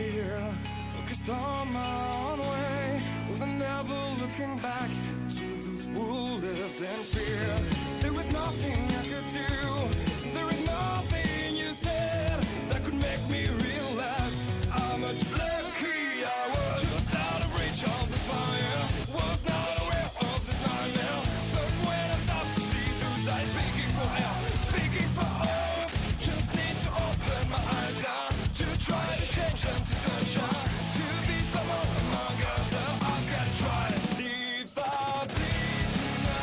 here, focused on my own way, with never looking back to those who lived in fear. There was nothing I could do, there is nothing you said that could make me realize how much lucky I was. Just out of reach of this fire, was not aware of this nightmare. But when I stopped to see those eyes begging for help, begging for hope, just need to open my eyes now to try to change them to sunshine, to be someone among others. I've got to try. If I bleed tonight,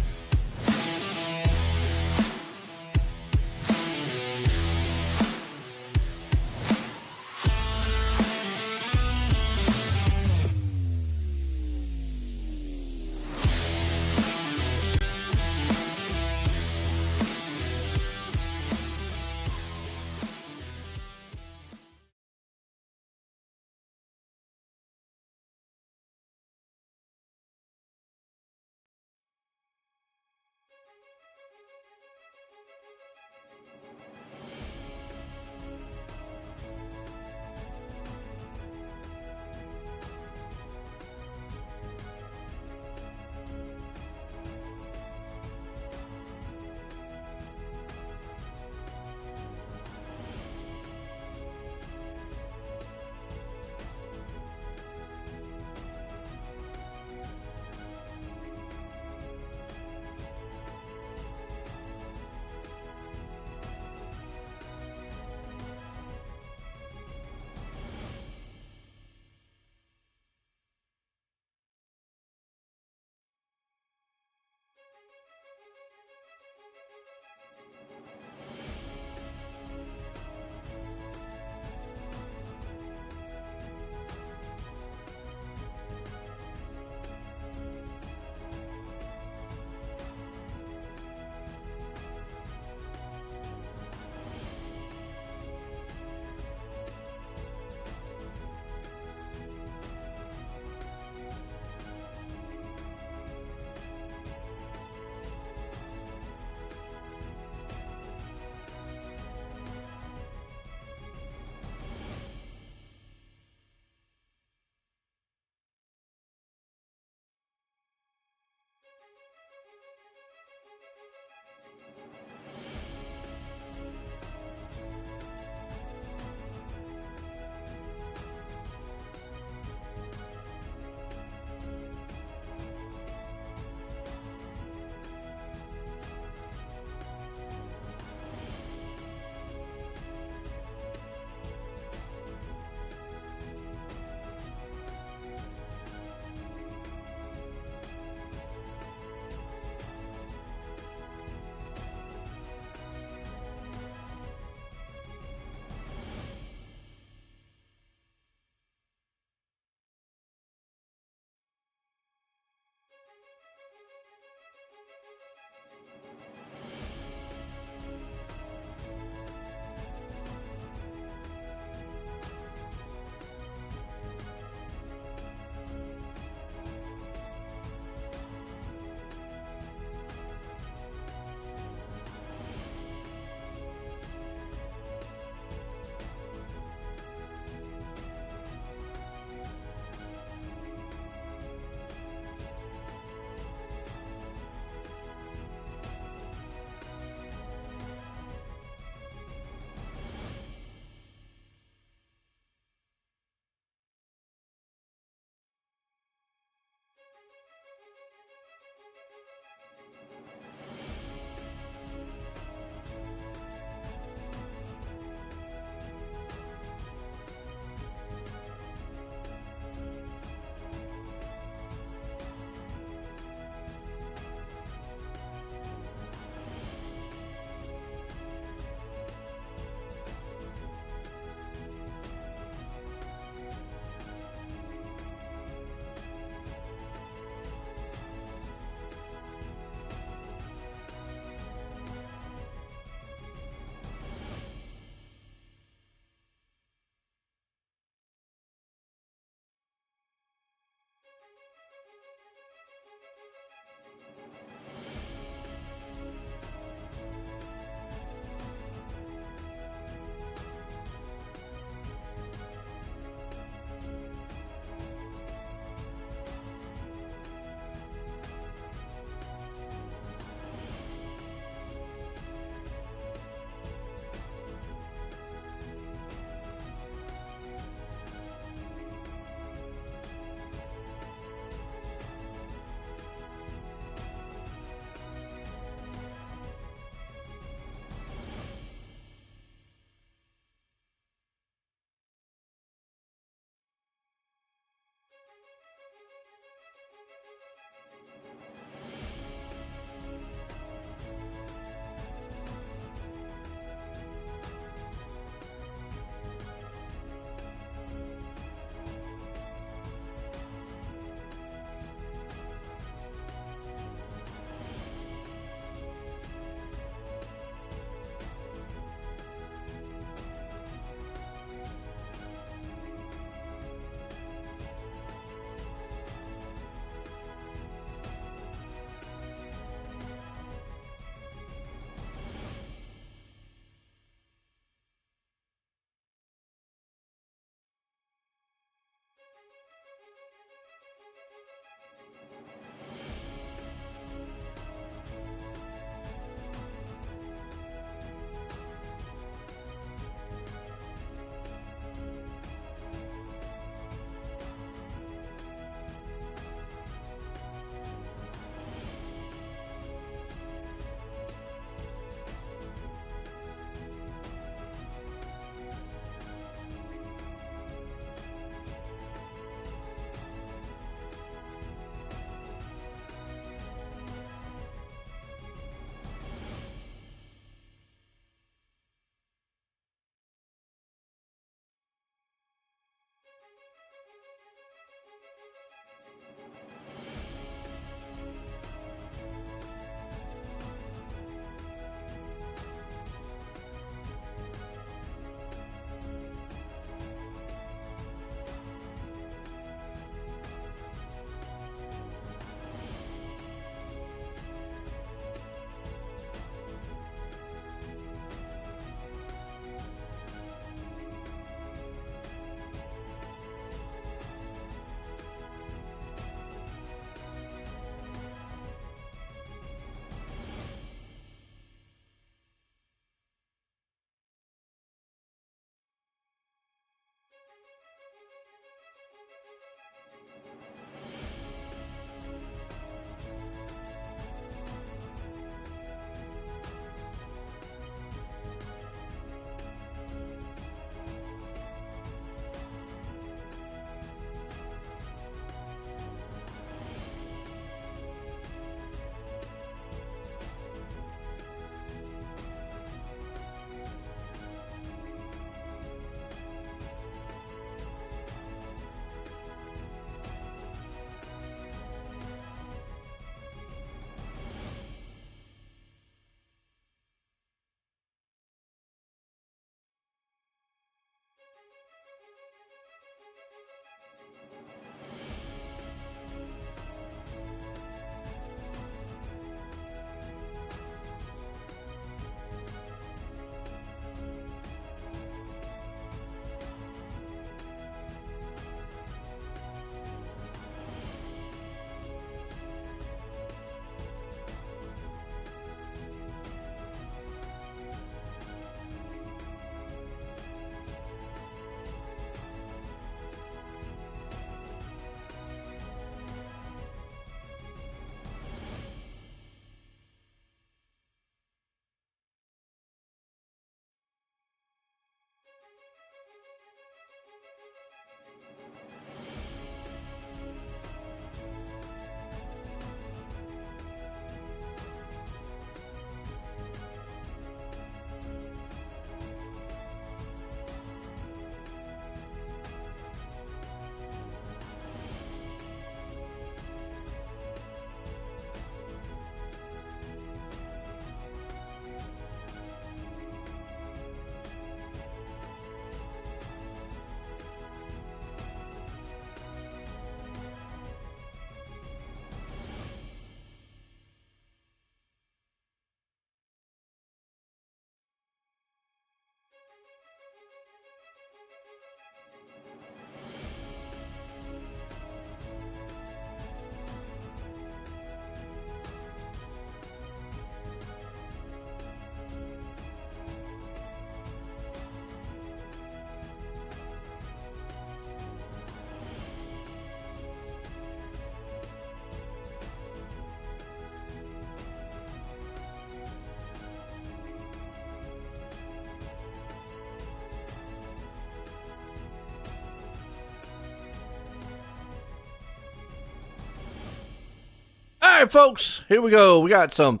right, folks, here we go. We got some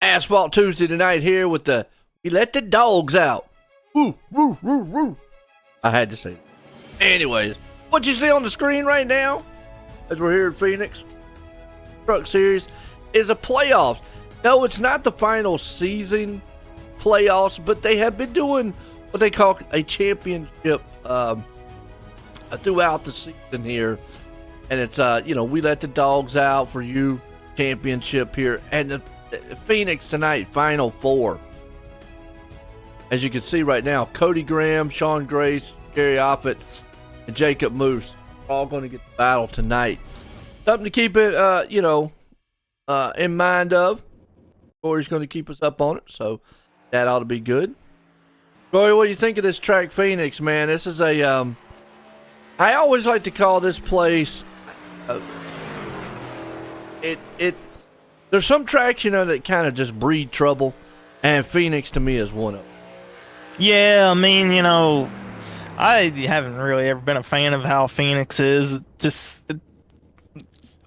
Asphalt Tuesday tonight here with the We Let the Dogs Out. Woo, woo, woo, woo. I had to say that. Anyways, what you see on the screen right now, as we're here in Phoenix, Truck Series, is a playoffs. No, it's not the final season playoffs, but they have been doing what they call a championship throughout the season here. And it's, we let the dogs out for you championship here. And the Phoenix tonight, Final Four. As you can see right now, Cody Graham, Sean Grace, Gary Offit, and Jacob Moose are all going to get the battle tonight. Something to keep it, in mind of. Corey's going to keep us up on it, so that ought to be good. Corey, what do you think of this track, Phoenix, man? This is I always like to call this place, there's some tracks, that kind of just breed trouble, and Phoenix to me is one of them. Yeah, I mean, I haven't really ever been a fan of how Phoenix is. Just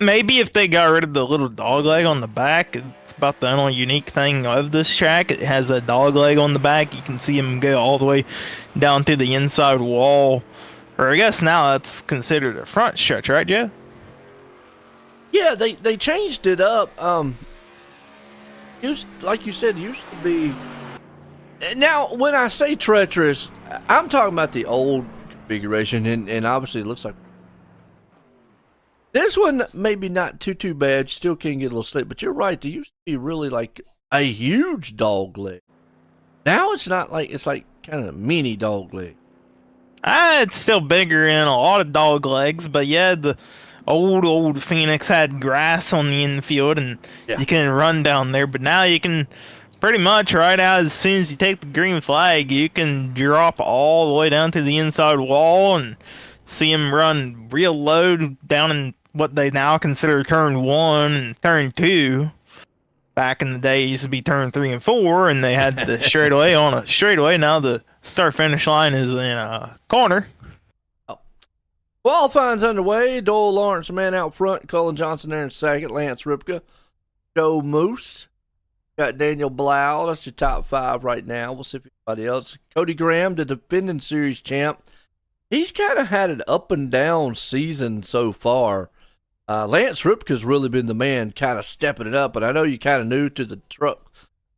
maybe if they got rid of the little dog leg on the back, it's about the only unique thing of this track. It has a dog leg on the back. You can see him go all the way down through the inside wall. Or I guess now that's considered a front stretch, right, Joe? Yeah, they changed it up. Like you said, it used to be. Now, when I say treacherous, I'm talking about the old configuration, and obviously it looks like this one maybe not too bad. You still can get a little slip, but you're right. There used to be really like a huge dog leg. Now it's not like it's like kind of a mini dog leg. It's still bigger in a lot of dog legs, but yeah, the old Phoenix had grass on the infield, and you can run down there. But now you can pretty much right out as soon as you take the green flag, you can drop all the way down to the inside wall and see him run real low down in what they now consider turn 1 and turn 2. Back in the day, it used to be turn 3 and 4, and they had the straightaway on a straightaway. Now the start finish line is in a corner. Qualifying's underway. Doyle Lawrence, man out front. Cullen Johnson there in second. Lance Ripka. Joe Moose. Got Daniel Blau. That's your top 5 right now. We'll see if anybody else. Cody Graham, the defending series champ. He's kind of had an up and down season so far. Lance Ripka's really been the man kind of stepping it up. But I know you kind of new to the truck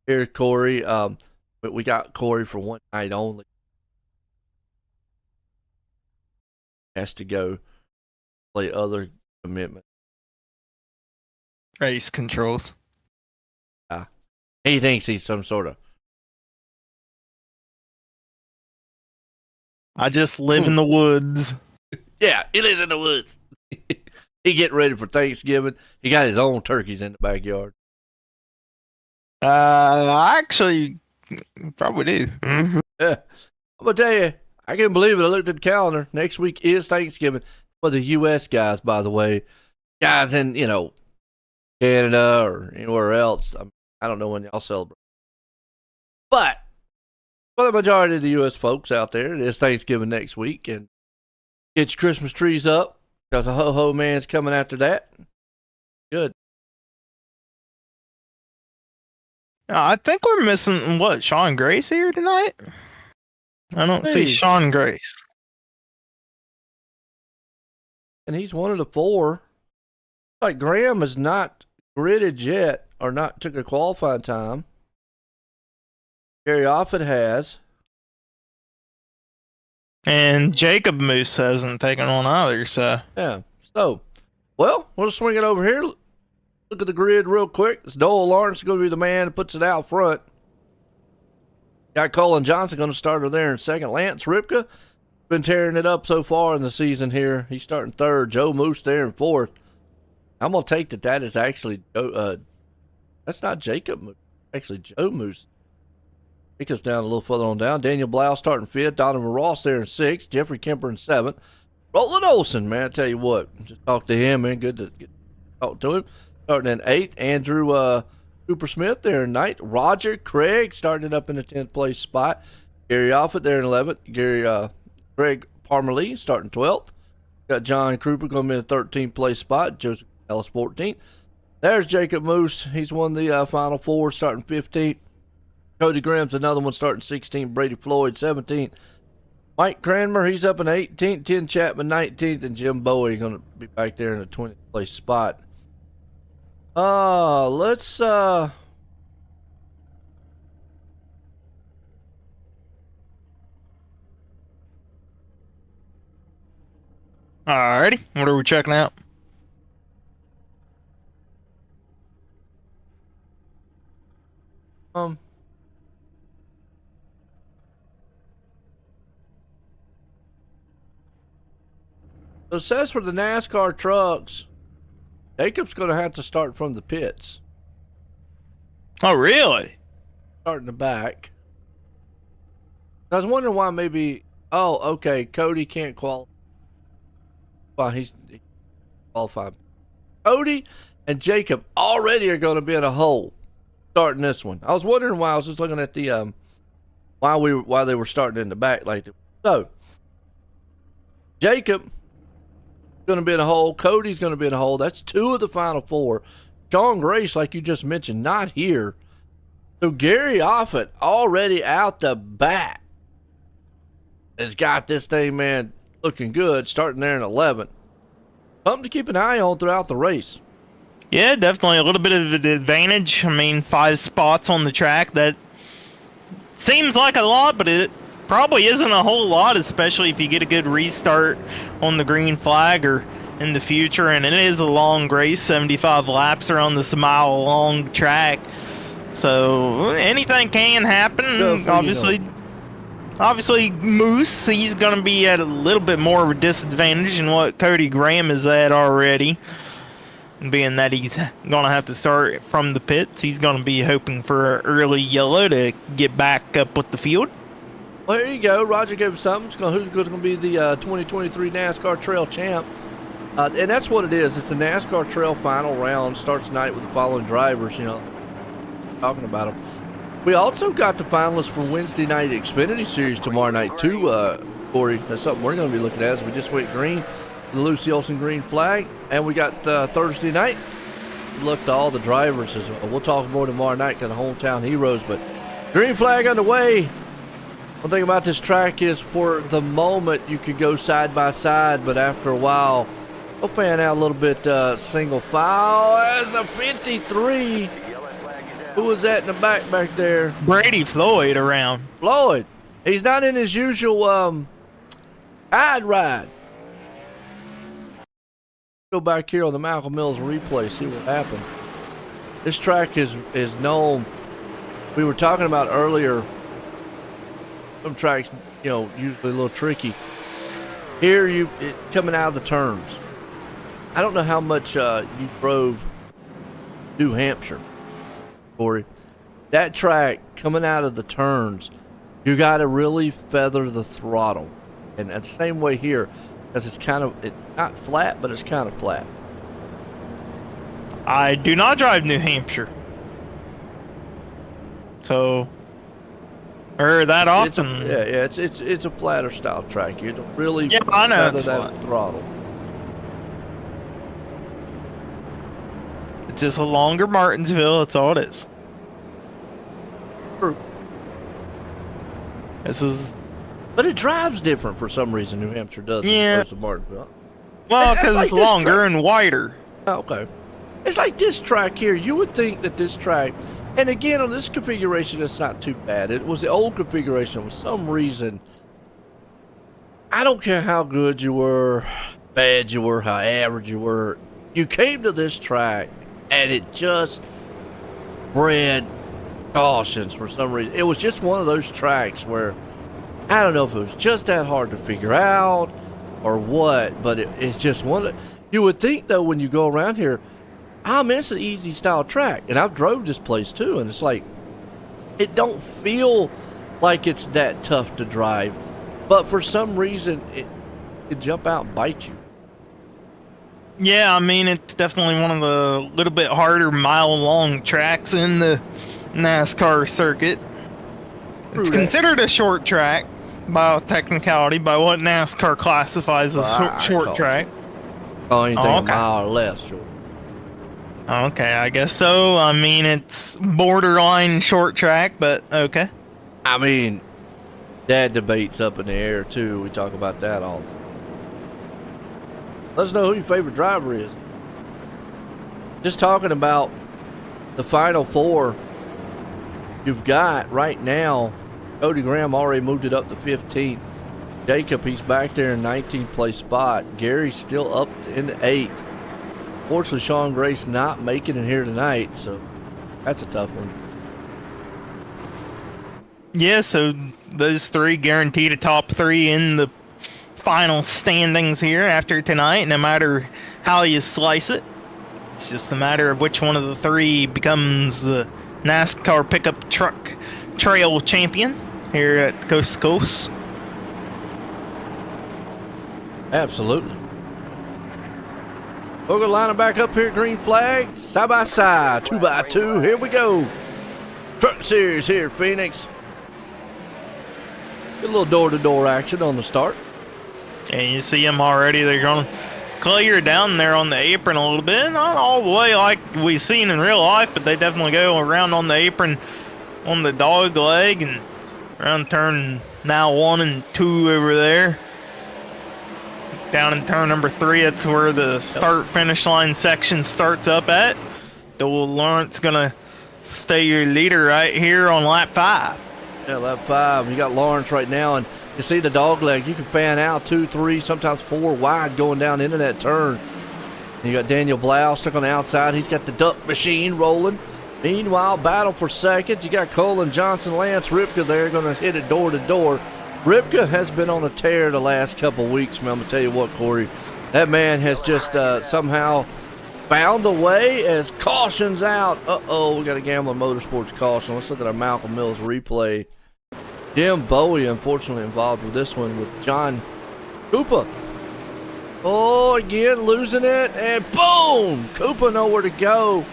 here, Corey. But we got Corey for one night only. Has to go play other commitment. Race controls. He thinks he's some sort of. I just live in the woods. Yeah, he lives in the woods. He getting ready for Thanksgiving. He got his own turkeys in the backyard. I actually probably do. Mm-hmm. Yeah. I'm going to tell you, I can't believe it. I looked at the calendar. Next week is Thanksgiving for the U.S. guys, by the way. Guys in, Canada or anywhere else. I don't know when y'all celebrate. But for the majority of the U.S. folks out there, it is Thanksgiving next week. And get your Christmas trees up because the ho-ho man's coming after that. Good. I think we're missing, Sean Grace here tonight? I don't see Sean Grace. And he's one of the 4. Like Graham is not gridded yet or not took a qualifying time. Gary Offit has. And Jacob Moose hasn't taken one either, so. Yeah. So, well, we'll swing it over here. Look at the grid real quick. It's Doyle Lawrence going to be the man that puts it out front. Got Cullen Johnson going to start her there in second. Lance Ripka been tearing it up so far in the season here. He's starting third. Joe Moose there in fourth. I'm going to take that is actually that's not Jacob Moose. Actually, Joe Moose. Jacob's down a little further on down. Daniel Blau starting fifth. Donovan Ross there in sixth. Jeffrey Kemper in seventh. Roland Olson, man, I tell you what. Just talk to him, man. Good to talk to him. Starting in eighth. Andrew Cooper Smith there in ninth. Roger Craig starting it up in the 10th place spot. Gary Offit there in 11th. Greg Parmalee starting 12th. Got John Krupa going to be in the 13th place spot. Joseph Ellis 14th. There's Jacob Moose. He's won the Final Four, starting 15th. Cody Graham's another one, starting 16th. Brady Floyd, 17th. Mike Cranmer, he's up in 18th. Ken Chapman, 19th. And Jim Bowie going to be back there in the 20th place spot. Let's... Alrighty, what are we checking out? So it says for the NASCAR trucks, Jacob's going to have to start from the pits. Oh, really? Start in the back. I was wondering why maybe... Oh, okay, Cody can't qualify. Well, he's qualified. Cody and Jacob already are going to be in a hole starting this one. I was wondering why. I was just looking at the why they were starting in the back like that. So Jacob going to be in a hole. Cody's going to be in a hole. That's 2 of the Final 4. Sean Grace, like you just mentioned, not here. So Gary Offit already out the back has got this thing, man, looking good, starting there in 11th. Something to keep an eye on throughout the race. Yeah, definitely a little bit of an advantage. I mean, 5 spots on the track, that seems like a lot, but it probably isn't a whole lot, especially if you get a good restart on the green flag or in the future. And it is a long race, 75 laps around this mile-long track. So anything can happen. Obviously, Moose, he's going to be at a little bit more of a disadvantage than what Cody Graham is at already. Being that he's going to have to start from the pits, he's going to be hoping for early yellow to get back up with the field. Well, there you go. Roger gave us something. Who's going to be the 2023 NASCAR Trail Champ? And that's what it is. It's the NASCAR Trail final round. Starts tonight with the following drivers, talking about them. We also got the finalists for Wednesday night Xfinity Series tomorrow night, too, Corey. That's something we're going to be looking at as we just went green. The Lucy Olsen green flag. And we got Thursday night. Look to all the drivers as well. We'll talk more tomorrow night because of hometown heroes. But green flag underway. One thing about this track is for the moment you could go side by side, but after a while, we'll fan out a little bit single file. As a 53. Who was that in the back there? Brady Floyd around. Floyd. He's not in his usual ride. Go back here on the Malcolm Mills replay, see what happened. This track is known. We were talking about earlier. Some tracks, usually a little tricky. Here, coming out of the turns. I don't know how much you drove New Hampshire, Corey. That track coming out of the turns, you got to really feather the throttle, and that's the same way here, because it's not flat, but it's kind of flat. I do not drive New Hampshire, so that often. It's a flatter style track. You don't really I know feather that throttle. It's just a longer Martinsville. That's all it is. True. But it drives different for some reason. New Hampshire does. Yeah. As opposed to Martinsville. Well, because it's longer and wider. Okay. It's like this track here. You would think that this track, and again on this configuration, it's not too bad. It was the old configuration. For some reason, I don't care how good you were, bad you were, how average you were. You came to this track, and it just bred cautions for some reason. It was just one of those tracks where I don't know if it was just that hard to figure out or what, but it's just one. You would think though when you go around here, it's an easy style track, and I've drove this place too, and it's like it don't feel like it's that tough to drive, but for some reason it jump out and bite you. Yeah, it's definitely one of the little bit harder mile-long tracks in the NASCAR circuit. It's considered a short track by technicality, by what NASCAR classifies as a short track. Oh, anything a mile or less short. Okay, I guess so. I mean, it's borderline short track, but okay. I mean, that debate's up in the air too. We talk about that all. Let us know who your favorite driver is. Just talking about the final four you've got right now. Cody Graham already moved it up to 15th. Jacob, he's back there in 19th place spot. Gary's still up in the 8th. Fortunately, Sean Grace not making it here tonight, so that's a tough one. Yeah, so those three guaranteed a top three in the final standings here after tonight, no matter how you slice it. It's just a matter of which one of the three becomes the NASCAR pickup truck trail champion here at Coast to Coast. Absolutely. We're going to line them back up here, green flag, side by side, 2x2. Here we go. Truck Series here, Phoenix. Get a little door-to-door action on the start. And you see them already. They're going to clear down there on the apron a little bit. Not all the way like we've seen in real life, but they definitely go around on the apron on the dog leg and around turn now 1 and 2 over there. Down in turn number 3, that's where the start-finish line section starts up at. Dole Lawrence going to stay your leader right here on lap 5. Yeah, lap 5. You got Lawrence right now, and you see the dog leg. You can fan out 2, 3, sometimes 4 wide going down into that turn. And you got Daniel Blau stuck on the outside. He's got the duck machine rolling. Meanwhile, battle for second. You got Colin Johnson, Lance Ripka there going to hit it door to door. Ripka has been on a tear the last couple weeks, man. I'm going to tell you what, Corey. That man has just somehow found a way as caution's out. Uh-oh, we got a Gambling Motorsports caution. Let's look at our Malcolm Mills replay. Jim Bowie, unfortunately, involved with this one with John Cooper. Oh, again, losing it, and boom! Cooper nowhere to go.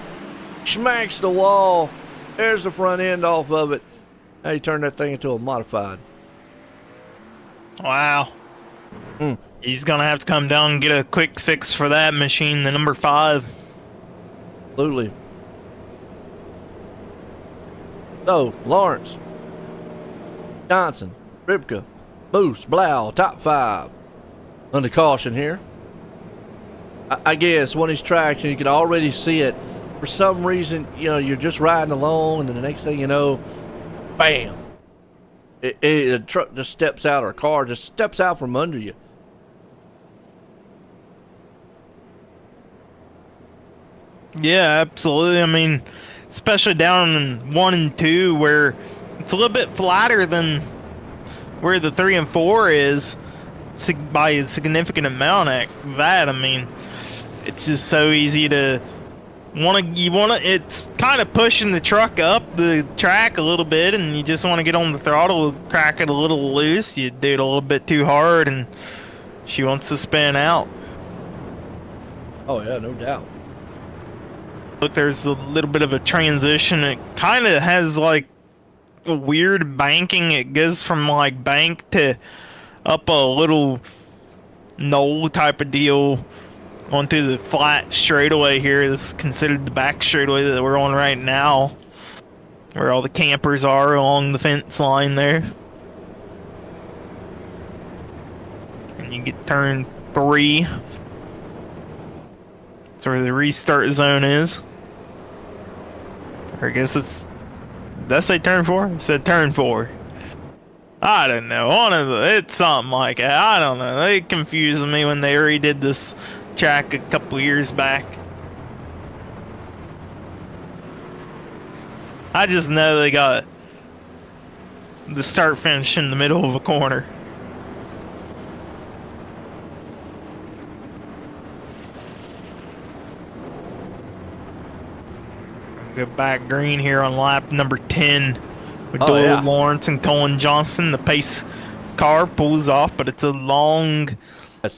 Smacks the wall. There's the front end off of it. Now you turn that thing into a modified. Wow. He's going to have to come down and get a quick fix for that machine, the number 5. Absolutely. So, Lawrence, Johnson, Ripka, Moose, Blau, top 5. Under caution here. I guess one of these tracks, and you can already see it. For some reason, you know, you're just riding along, and then the next thing you know, bam. A truck just steps out, or a car just steps out from under you. Yeah, absolutely. I mean, especially down in 1 and 2 where it's a little bit flatter than where the 3 and 4 is by a significant amount at that. I mean, it's just so easy to it's kind of pushing the truck up the track a little bit, and you just want to get on the throttle, crack it a little loose. You do it a little bit too hard, and she wants to spin out. Oh, yeah, no doubt. Look, there's a little bit of a transition. It kind of has like a weird banking. It goes from like bank to up a little knoll type of deal onto the flat straightaway here. This is considered the back straightaway that we're on right now, where all the campers are along the fence line there. And you get turn 3. That's where the restart zone is. Or I guess did I say turn 4? I said turn 4. I don't know. It's something like that. I don't know. They confused me when they redid this track a couple years back. I just know they got the start finish in the middle of a corner. Go back green here on lap number 10 with Doyle Lawrence and Colin Johnson. The pace car pulls off, but it's a long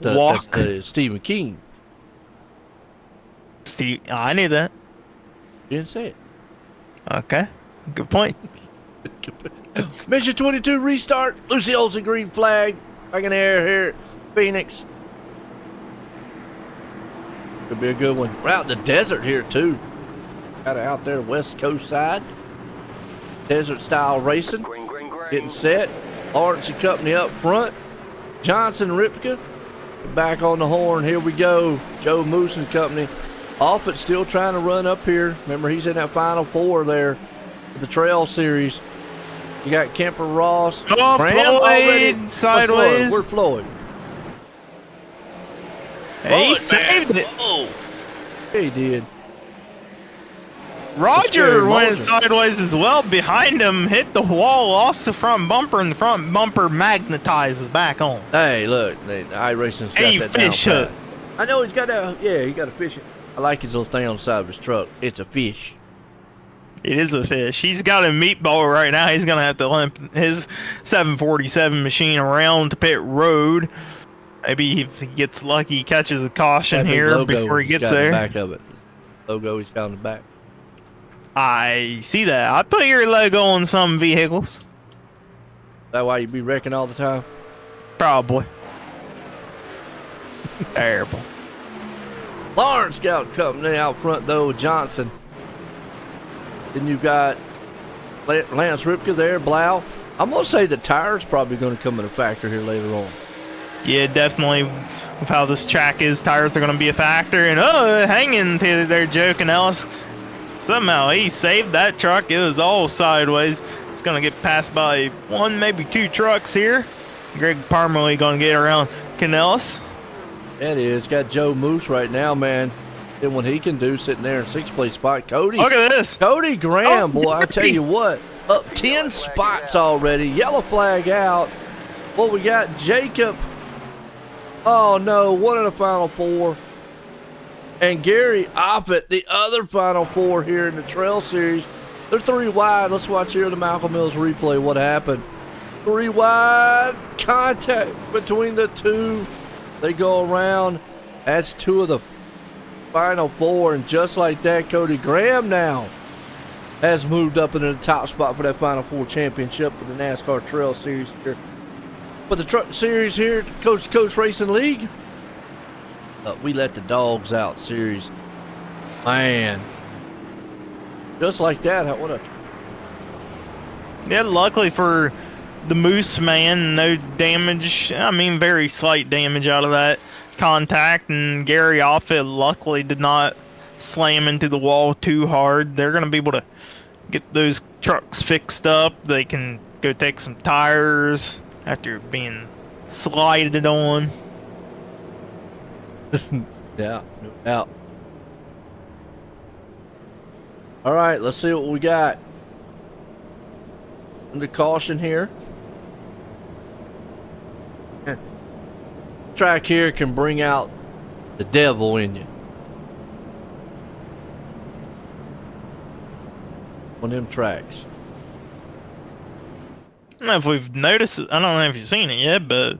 walk. That's Steve McKean. Steve, I knew that. You didn't say it. Okay, good point. Mission 22 restart. Lucy Olsen green flag. Back in the air here at Phoenix. Could be a good one. We're out in the desert here, too. Got it out there, West Coast side. Desert style racing. Getting set. Lawrence and company up front. Johnson and Ripka back on the horn. Here we go. Joe Moose and company. Offit still trying to run up here. Remember, he's in that final four there with the Trail Series. You got Kemper Ross. Oh, Graham Floyd sideways. Where's Floyd? He saved it. Oh, he did. Roger went sideways as well. Behind him, hit the wall, lost the front bumper, and the front bumper magnetizes back on. Hey, look, iRacing's got Hey, that fish down hook. pat. I know he's got a, he got a fish. I like his little thing on the side of his truck. It's a fish. It is a fish. He's got a meatball right now. He's going to have to limp his 747 machine around to pit road. Maybe if he gets lucky, he catches a caution here before he gets there. The back of it. Logo he's got on the back. I see that. I put your logo on some vehicles. Is that why you be wrecking all the time? Probably. Terrible. Lawrence Scout company out front though with Johnson. Then you've got Lance Ripka there, Blau. I'm gonna say the tires probably gonna come in a factor here later on. Yeah, definitely. With how this track is, tires are going to be a factor. And hanging to their Joe Canellis. Somehow he saved that truck. It was all sideways. It's going to get passed by one, maybe two trucks here. Greg Parmalee going to get around Canellis. It is. Got Joe Moose right now, man. And what he can do sitting there in sixth place spot. Cody. Look at this. Cody Graham, boy, I tell Cody. you what. Up 10 spots already. Yellow flag out. Well, we got Jacob. Oh, no. One of the final four. And Gary Offit, the other final four here in the Trail Series. They're three wide. Let's watch here the Malcolm Mills replay. What happened? Three wide contact between the two. They go around. That's two of the final four. And just like that, Cody Graham now has moved up into the top spot for that Final Four championship for the NASCAR Trail Series here. But the Truck Series here at Coast to Coast Racing League, we let the dogs out series. Man. Just like that. What a... Yeah, luckily for the Moose man, no damage. I mean, very slight damage out of that contact. And Gary Offit luckily did not slam into the wall too hard. They're going to be able to get those trucks fixed up. They can go take some tires after being slided on. Yeah, no doubt. All right, let's see what we got. Under caution here. Track here can bring out the devil in you. On them tracks. I don't know if we've noticed it. I don't know if you've seen it yet, but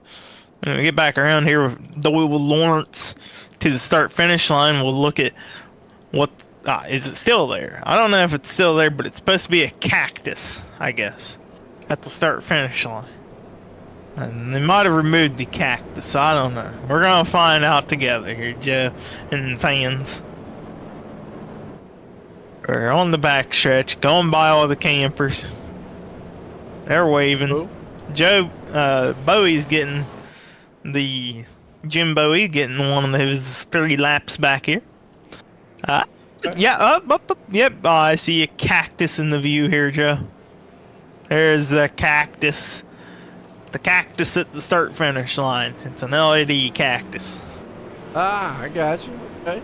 when we get back around here with Doyle Lawrence to the start finish line, we'll look at what is it still there? I don't know if it's still there, but it's supposed to be a cactus, I guess, at the start finish line. And they might have removed the cactus. I don't know. We're gonna find out together here, Joe and fans. We're on the backstretch, going by all the campers. They're waving. Cool. Joe Bowie's getting Jim Bowie getting one of his 3 laps back here. Yeah, up. Yep, I see a cactus in the view here, Joe. There's the cactus. The cactus at the start-finish line. It's an LED cactus. Ah, I got you. Okay.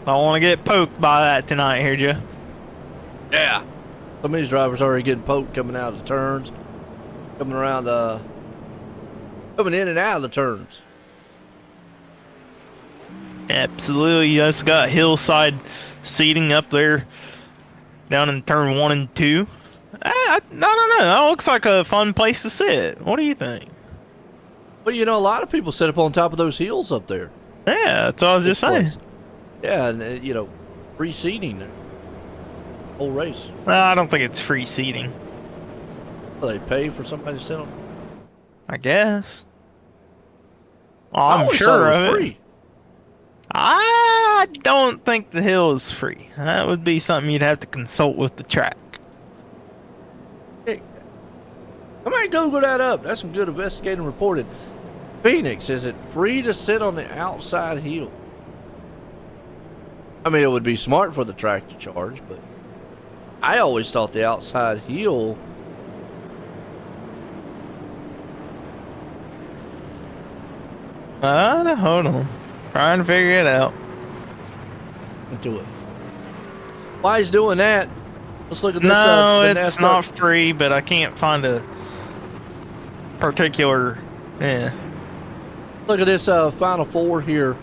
I want to get poked by that tonight here, Joe. Yeah. Some of these drivers already getting poked coming out of the turns. Coming around coming in and out of the turns. Absolutely. You just got hillside seating up there down in turn 1 and 2. I don't know. That looks like a fun place to sit. What do you think? Well, you know, a lot of people sit up on top of those hills up there. Yeah, that's what I was just saying. Yeah, and, you know, free seating there. Whole race. Well, I don't think it's free seating. Well, they pay for somebody to sit on. I guess. Well, I I'm always sure thought it of was it. free. I I don't think the hill is free. That would be something you'd have to consult with the track. Hey, I might Google that up. That's some good investigating reporting. Phoenix, is it free to sit on the outside hill? I mean, it would be smart for the track to charge, but I always thought the outside hill. Hold on. Trying to figure it out. Into it. Why he's doing that? Let's look at this. No, it's not free, but I can't find a particular. Yeah. Look at this Final Four here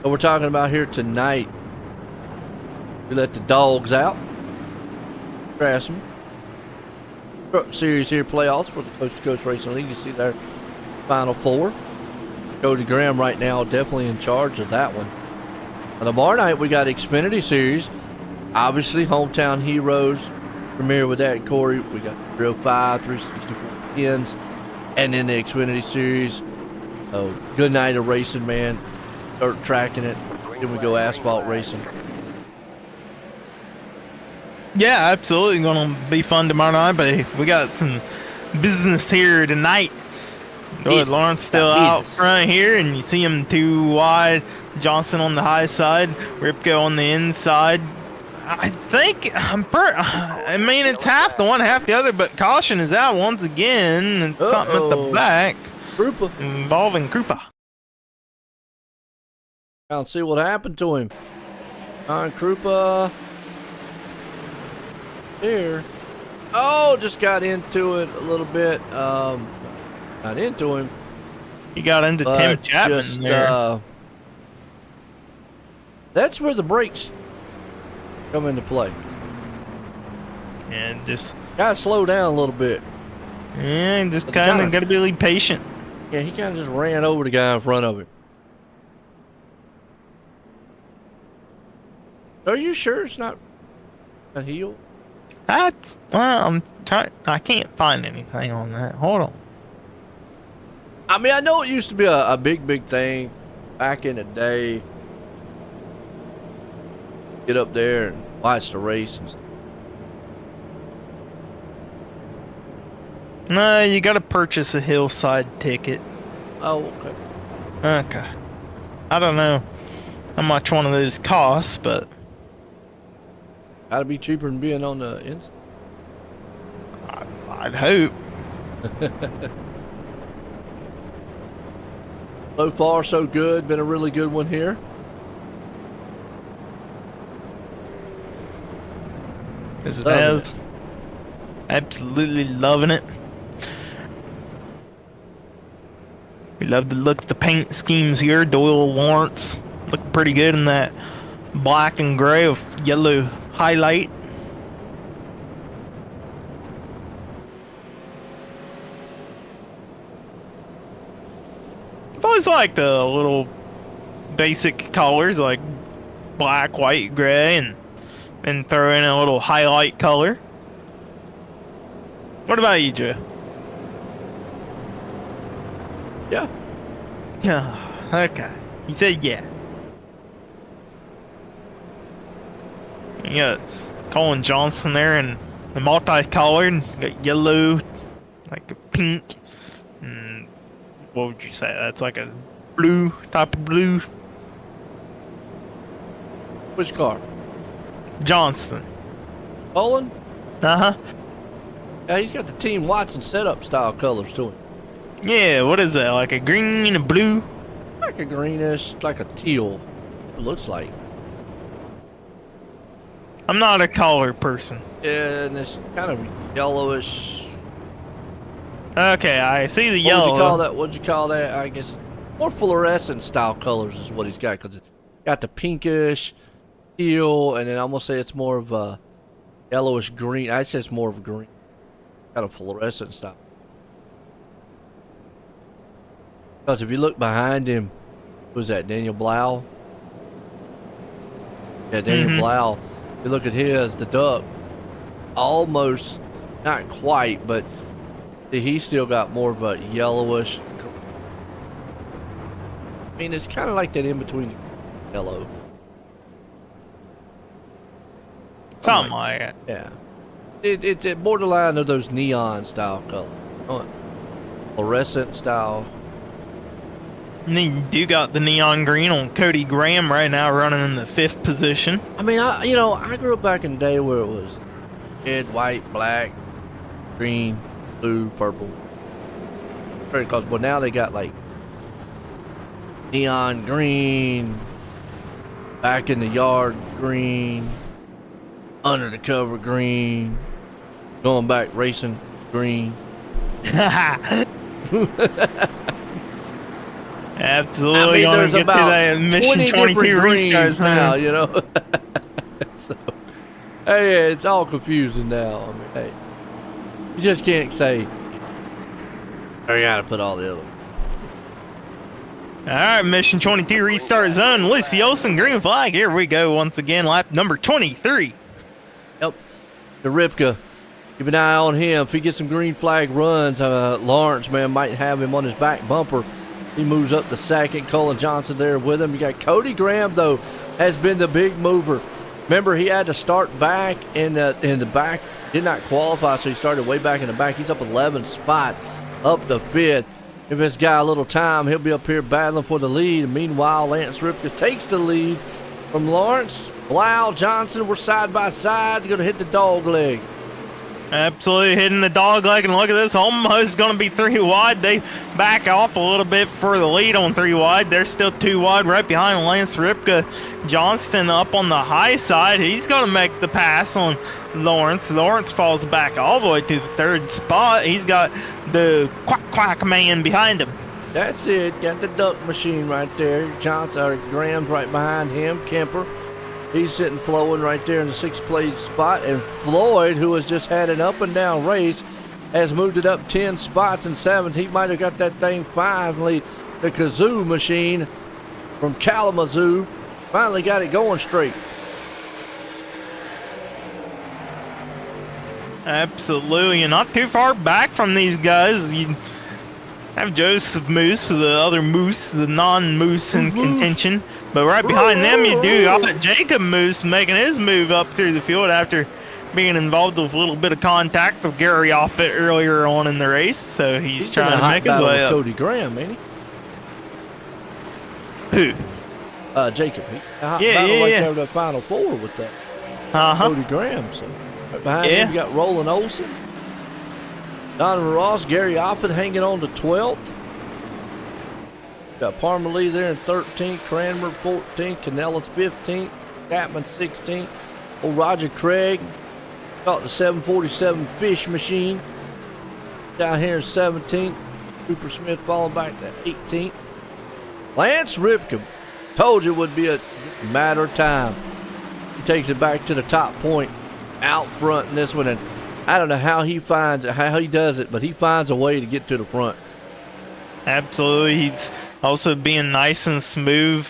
that we're talking about here tonight. We let the dogs out. Grass them. Truck Series here playoffs for the Coast to Coast Racing League. You see their Final Four. Cody Graham right now definitely in charge of that one. Now, tomorrow night we got Xfinity Series. Obviously, Hometown Heroes premiere with that, Corey. We got 305, 364 pins. And then the Xfinity Series. Oh, good night of racing, man. Start tracking it. Then we go asphalt racing. Yeah, absolutely. Gonna be fun tomorrow night, but we got some business here tonight. Good, Lawrence still out front here, and you see him too wide. Johnson on the high side, Ripko on the inside. I think I mean, it's half the one, half the other, but caution is out once again. And something at the back. Krupa. Involving Krupa. I'll see what happened to him. Krupa. Here. Oh, just got into it a little bit. Not into him. He got into Tim Chapman there. That's where the brakes come into play. And just gotta slow down a little bit. Yeah, just kind of gotta be patient. Yeah, he kind of just ran over the guy in front of him. Are you sure it's not a heel? That's I'm trying. I can't find anything on that. Hold on. I mean, I know it used to be a big thing back in the day. Get up there and watch the race and stuff. No, you got to purchase a hillside ticket. Oh, okay. Okay. I don't know how much one of those costs, but gotta be cheaper than being on the inside. I'd hope. So far, so good. Been a really good one here. As it has. Absolutely loving it. We love the look of the paint schemes here. Doyle Lawrence look pretty good in that black and gray with yellow highlight. I've always liked the little basic colors like black, white, gray, and throw in a little highlight color. What about you, Joe? Yeah. Yeah. Okay. He said yeah. You got Colin Johnson there and the multicolored. You got yellow, like a pink. And what would you say? That's like a blue, type of blue. Which car? Johnson. Colin? Uh-huh. Yeah, he's got the Team Watson setup style colors to him. Yeah, what is that? Like a green, a blue? Like a greenish, like a teal. It looks like. I'm not a color person. Yeah, and it's kind of yellowish. Okay, I see the yellow. What would you call that? What'd you call that? I guess more fluorescent style colors is what he's got, because it's got the pinkish, teal, and then I'm gonna say it's more of a yellowish green. I say it's more of a green, kind of fluorescent style. Because if you look behind him, who's that? Daniel Blau. Yeah, Daniel Blau. You look at his, the duck, almost, not quite, but he's still got more of a yellowish. I mean, it's kind of like that in between yellow. Something like that. Yeah. It's borderline of those neon style colors. Fluorescent style. And then you do got the neon green on Cody Graham right now running in the 5th position. I mean, I grew up back in the day where it was red, white, black, green, blue, purple. Because, but now they got like neon green, back in the yard green, under the cover green, going back racing green. Absolutely. I mean, gonna there's get about to that Mission 20 22 different greens restarts now, you know. So, hey, it's all confusing now. I mean, hey, you just can't say, I gotta put all the other. All right, Mission 22 restart zone. Lucy Olsen, green flag. Here we go once again. Lap number 23. Yep, the Ripka. Keep an eye on him. If he gets some green flag runs, Lawrence, man, might have him on his back bumper. He moves up the second. Colin Johnson there with him. You got Cody Graham, though, has been the big mover. Remember, he had to start back in the back. Did not qualify, so he started way back in the back. He's up 11 spots, up the 5th. If this guy a little time, he'll be up here battling for the lead. Meanwhile, Lance Ripka takes the lead from Lawrence. Blau Johnson, we're side by side. Going to hit the dog leg. Absolutely hitting the dog leg, and look at this, almost going to be 3 wide. They back off a little bit for the lead on 3 wide. They're still 2 wide right behind Lance Ripka. Johnston up on the high side. He's going to make the pass on Lawrence. Lawrence falls back all the way to the 3rd spot. He's got the quack man behind him. That's it. Got the duck machine right there. Graham's right behind him. Kemper. He's sitting flowing right there in the 6th place spot. And Floyd, who has just had an up and down race, has moved it up 10 spots in 7th. He might have got that thing finally. The Kazoo machine from Kalamazoo finally got it going straight. Absolutely. You're not too far back from these guys. You have Joseph Moose, the other Moose, the non-Moose in contention. But right behind them, you do got Jacob Moose making his move up through the field after being involved with a little bit of contact with Gary Offit earlier on in the race. So he's trying to make his way up. Cody Graham, ain't he? Who? Jacob. Yeah. Over the Final 4 with that. Cody Graham. So right behind him, you got Roland Olson, Donovan Ross, Gary Offit hanging on to 12th. Got Palmer Lee there in 13th, Cranmer 14th, Canellis 15th, Chapman 16th. Old Roger Craig got the 747 Fish Machine down here in 17th. Cooper Smith falling back to 18th. Lance Ripka, told you it would be a matter of time. He takes it back to the top point out front in this one, and I don't know how he finds it, how he does it, but he finds a way to get to the front. Absolutely. He's also being nice and smooth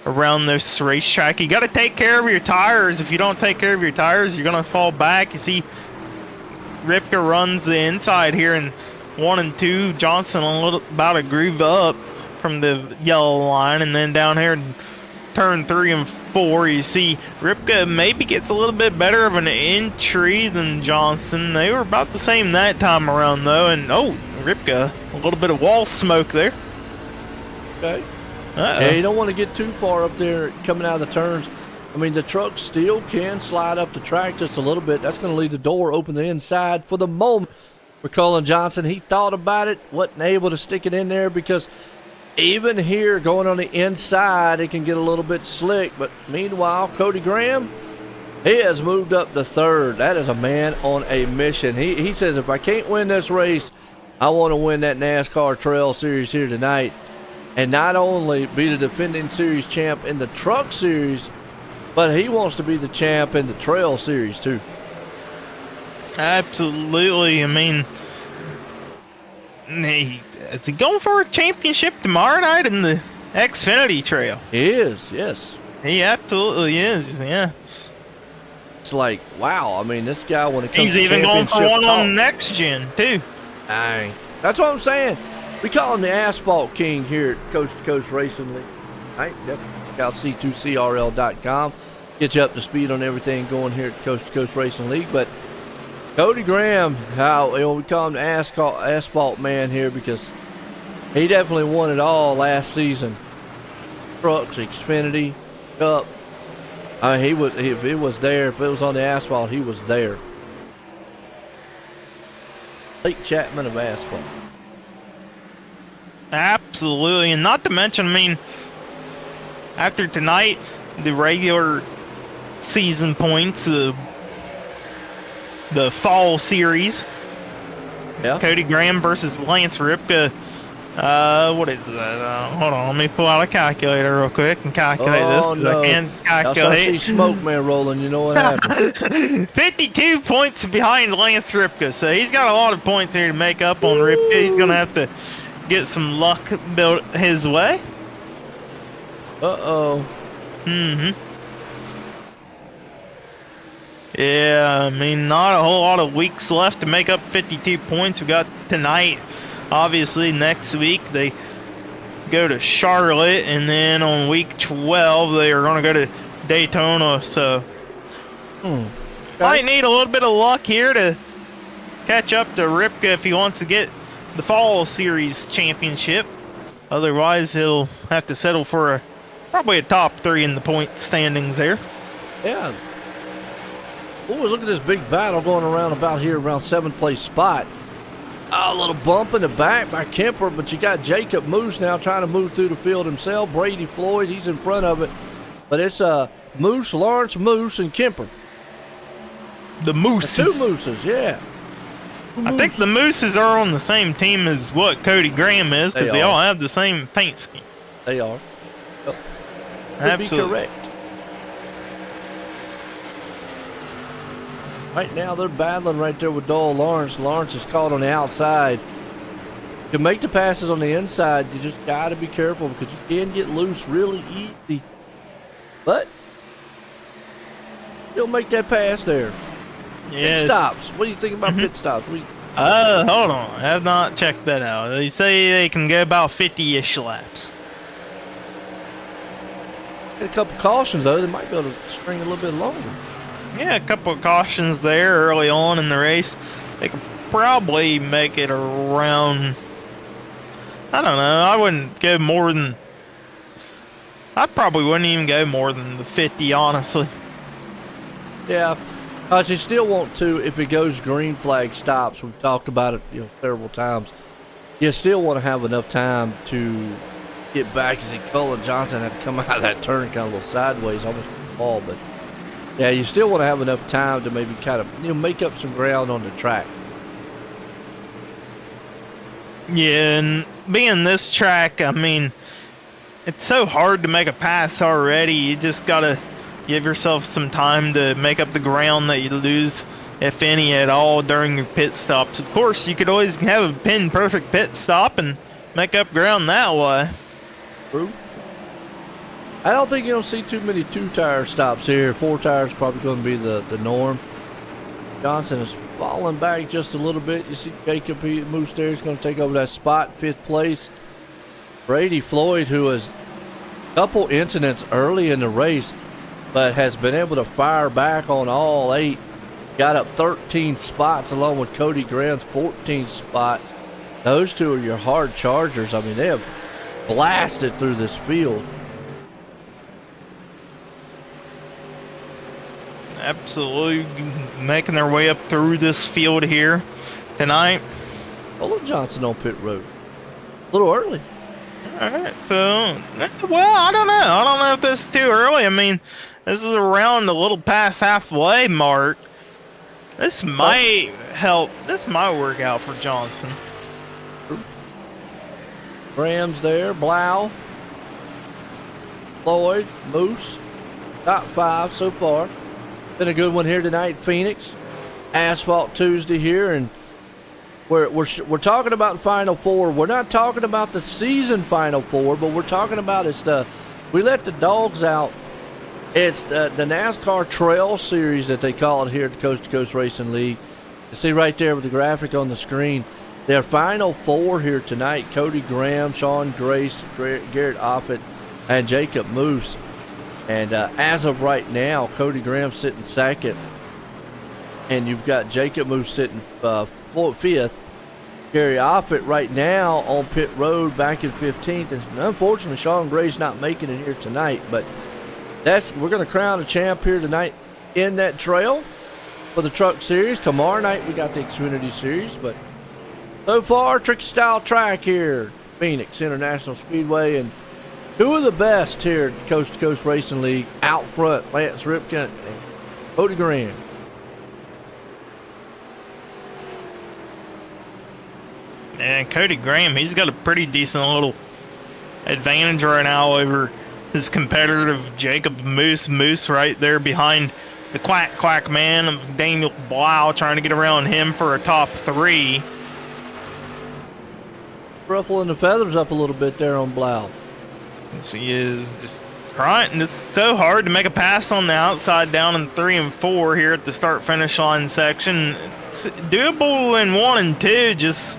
around this racetrack. You got to take care of your tires. If you don't take care of your tires, you're going to fall back. You see Ripka runs the inside here in 1 and 2. Johnson about a groove up from the yellow line, and then down here in turn 3 and 4, you see Ripka maybe gets a little bit better of an entry than Johnson. They were about the same that time around, though, and Ripka, a little bit of wall smoke there. Okay. Yeah, you don't want to get too far up there coming out of the turns. I mean, the truck still can slide up the track just a little bit. That's going to leave the door open the inside for the moment for Colin Johnson. He thought about it, wasn't able to stick it in there because even here going on the inside, it can get a little bit slick. But meanwhile, Cody Graham, he has moved up to 3rd. That is a man on a mission. He says, if I can't win this race, I want to win that NASCAR Trail Series here tonight. And not only be the defending series champ in the Truck Series, but he wants to be the champ in the Trail Series too. Absolutely. I mean, is he going for a championship tomorrow night in the Xfinity Trail? He is, yes. He absolutely is, yeah. It's like, wow. I mean, this guy, when it comes He's to even going for one talk, on next gen too. Dang. That's what I'm saying. We call him the Asphalt King here at Coast to Coast Racing League. Right? Check out C2CRL.com. get you up to speed on everything going here at the Coast to Coast Racing League. But Cody Graham, we call him the asphalt man here because he definitely won it all last season. Trucks, Xfinity, Cup. I mean, if it was on the asphalt, he was there. Blake Chapman of asphalt. Absolutely, and not to mention, I mean, after tonight, the regular season points, the fall series, yeah. Cody Graham versus Lance Ripka. What is that? Hold on, let me pull out a calculator real quick and calculate this because no. I can't calculate. I see smoke man rolling. You know what happened? 52 points behind Lance Ripka, so he's got a lot of points here to make up on Ripka. He's gonna have to get some luck built his way. Uh-oh. Yeah, I mean, not a whole lot of weeks left to make up 52 points. We got tonight. Obviously, next week they go to Charlotte, and then on week 12 they are going to go to Daytona. So might need a little bit of luck here to catch up to Ripka if he wants to get the Fall Series championship. Otherwise, he'll have to settle for probably a top 3 in the point standings there. Yeah. Oh, look at this big battle going around about here, around 7th place spot. A little bump in the back by Kemper, but you got Jacob Moose now trying to move through the field himself. Brady Floyd, he's in front of it. But it's Moose, Lawrence Moose, and Kemper. The Mooses. The 2 Mooses, yeah. I think the Mooses are on the same team as what Cody Graham is because they all have the same paint scheme. They are. Yep. Absolutely. Be correct. Right now, they're battling right there with Doyle Lawrence. Lawrence is caught on the outside. To make the passes on the inside, you just got to be careful because you can get loose really easy. But you'll make that pass there. Yes. Pit stops. What do you think about pit stops? Hold on. I have not checked that out. They say they can go about 50-ish laps. Get a couple cautions, though. They might be able to string a little bit longer. Yeah, a couple of cautions there early on in the race. They could probably make it around, I don't know, I probably wouldn't even go more than the 50, honestly. Yeah, because you still want to, if it goes green flag stops, we've talked about it several times, you still want to have enough time to get back. You see Cullen Johnson had to come out of that turn kind of a little sideways, almost fall, but yeah, you still want to have enough time to maybe kind of make up some ground on the track. Yeah, and being this track, I mean, it's so hard to make a pass already. You just got to give yourself some time to make up the ground that you lose, if any at all, during your pit stops. Of course, you could always have a pin-perfect pit stop and make up ground that way. True. I don't think you'll see too many 2-tire stops here. 4 tires probably going to be the norm. Johnson is falling back just a little bit. You see Jacob Moose there is going to take over that spot, 5th place. Brady Floyd, who has a couple incidents early in the race, but has been able to fire back on all 8. Got up 13 spots along with Cody Graham's 14 spots. Those 2 are your hard chargers. I mean, they have blasted through this field. Absolutely making their way up through this field here tonight. Cullen Johnson on pit road. A little early. All right, so, well, I don't know. I don't know if this is too early. I mean, this is around a little past halfway mark. This might help. This might work out for Johnson. Graham's there. Blau. Floyd. Moose. Top 5 so far. Been a good one here tonight, Phoenix. Asphalt Tuesday here, and we're talking about Final Four. We're not talking about the season Final Four, but we're talking about we let the dogs out. It's the NASCAR Trail Series that they call it here at the Coast to Coast Racing League. You see right there with the graphic on the screen. Their Final Four here tonight: Cody Graham, Sean Grace, Garrett Offit, and Jacob Moose. And as of right now, Cody Graham sitting second, and you've got Jacob Moose sitting fifth. Gary Offit right now on pit road back in 15th. And unfortunately, Sean Gray's not making it here tonight, but we're going to crown a champ here tonight in that trail for the Truck Series. Tomorrow night we got the Xfinity Series, but so far, tricky style track here, Phoenix International Speedway, and two of the best here at Coast to Coast Racing League out front, Lance Ripken and Cody Graham. And Cody Graham, he's got a pretty decent little advantage right now over his competitor Jacob Moose. Moose right there behind the quack man of Daniel Blau, trying to get around him for a top 3. Ruffling the feathers up a little bit there on Blau. So he is just trying. It's so hard to make a pass on the outside down in 3 and 4 here at the start-finish line section. It's doable in 1 and 2, just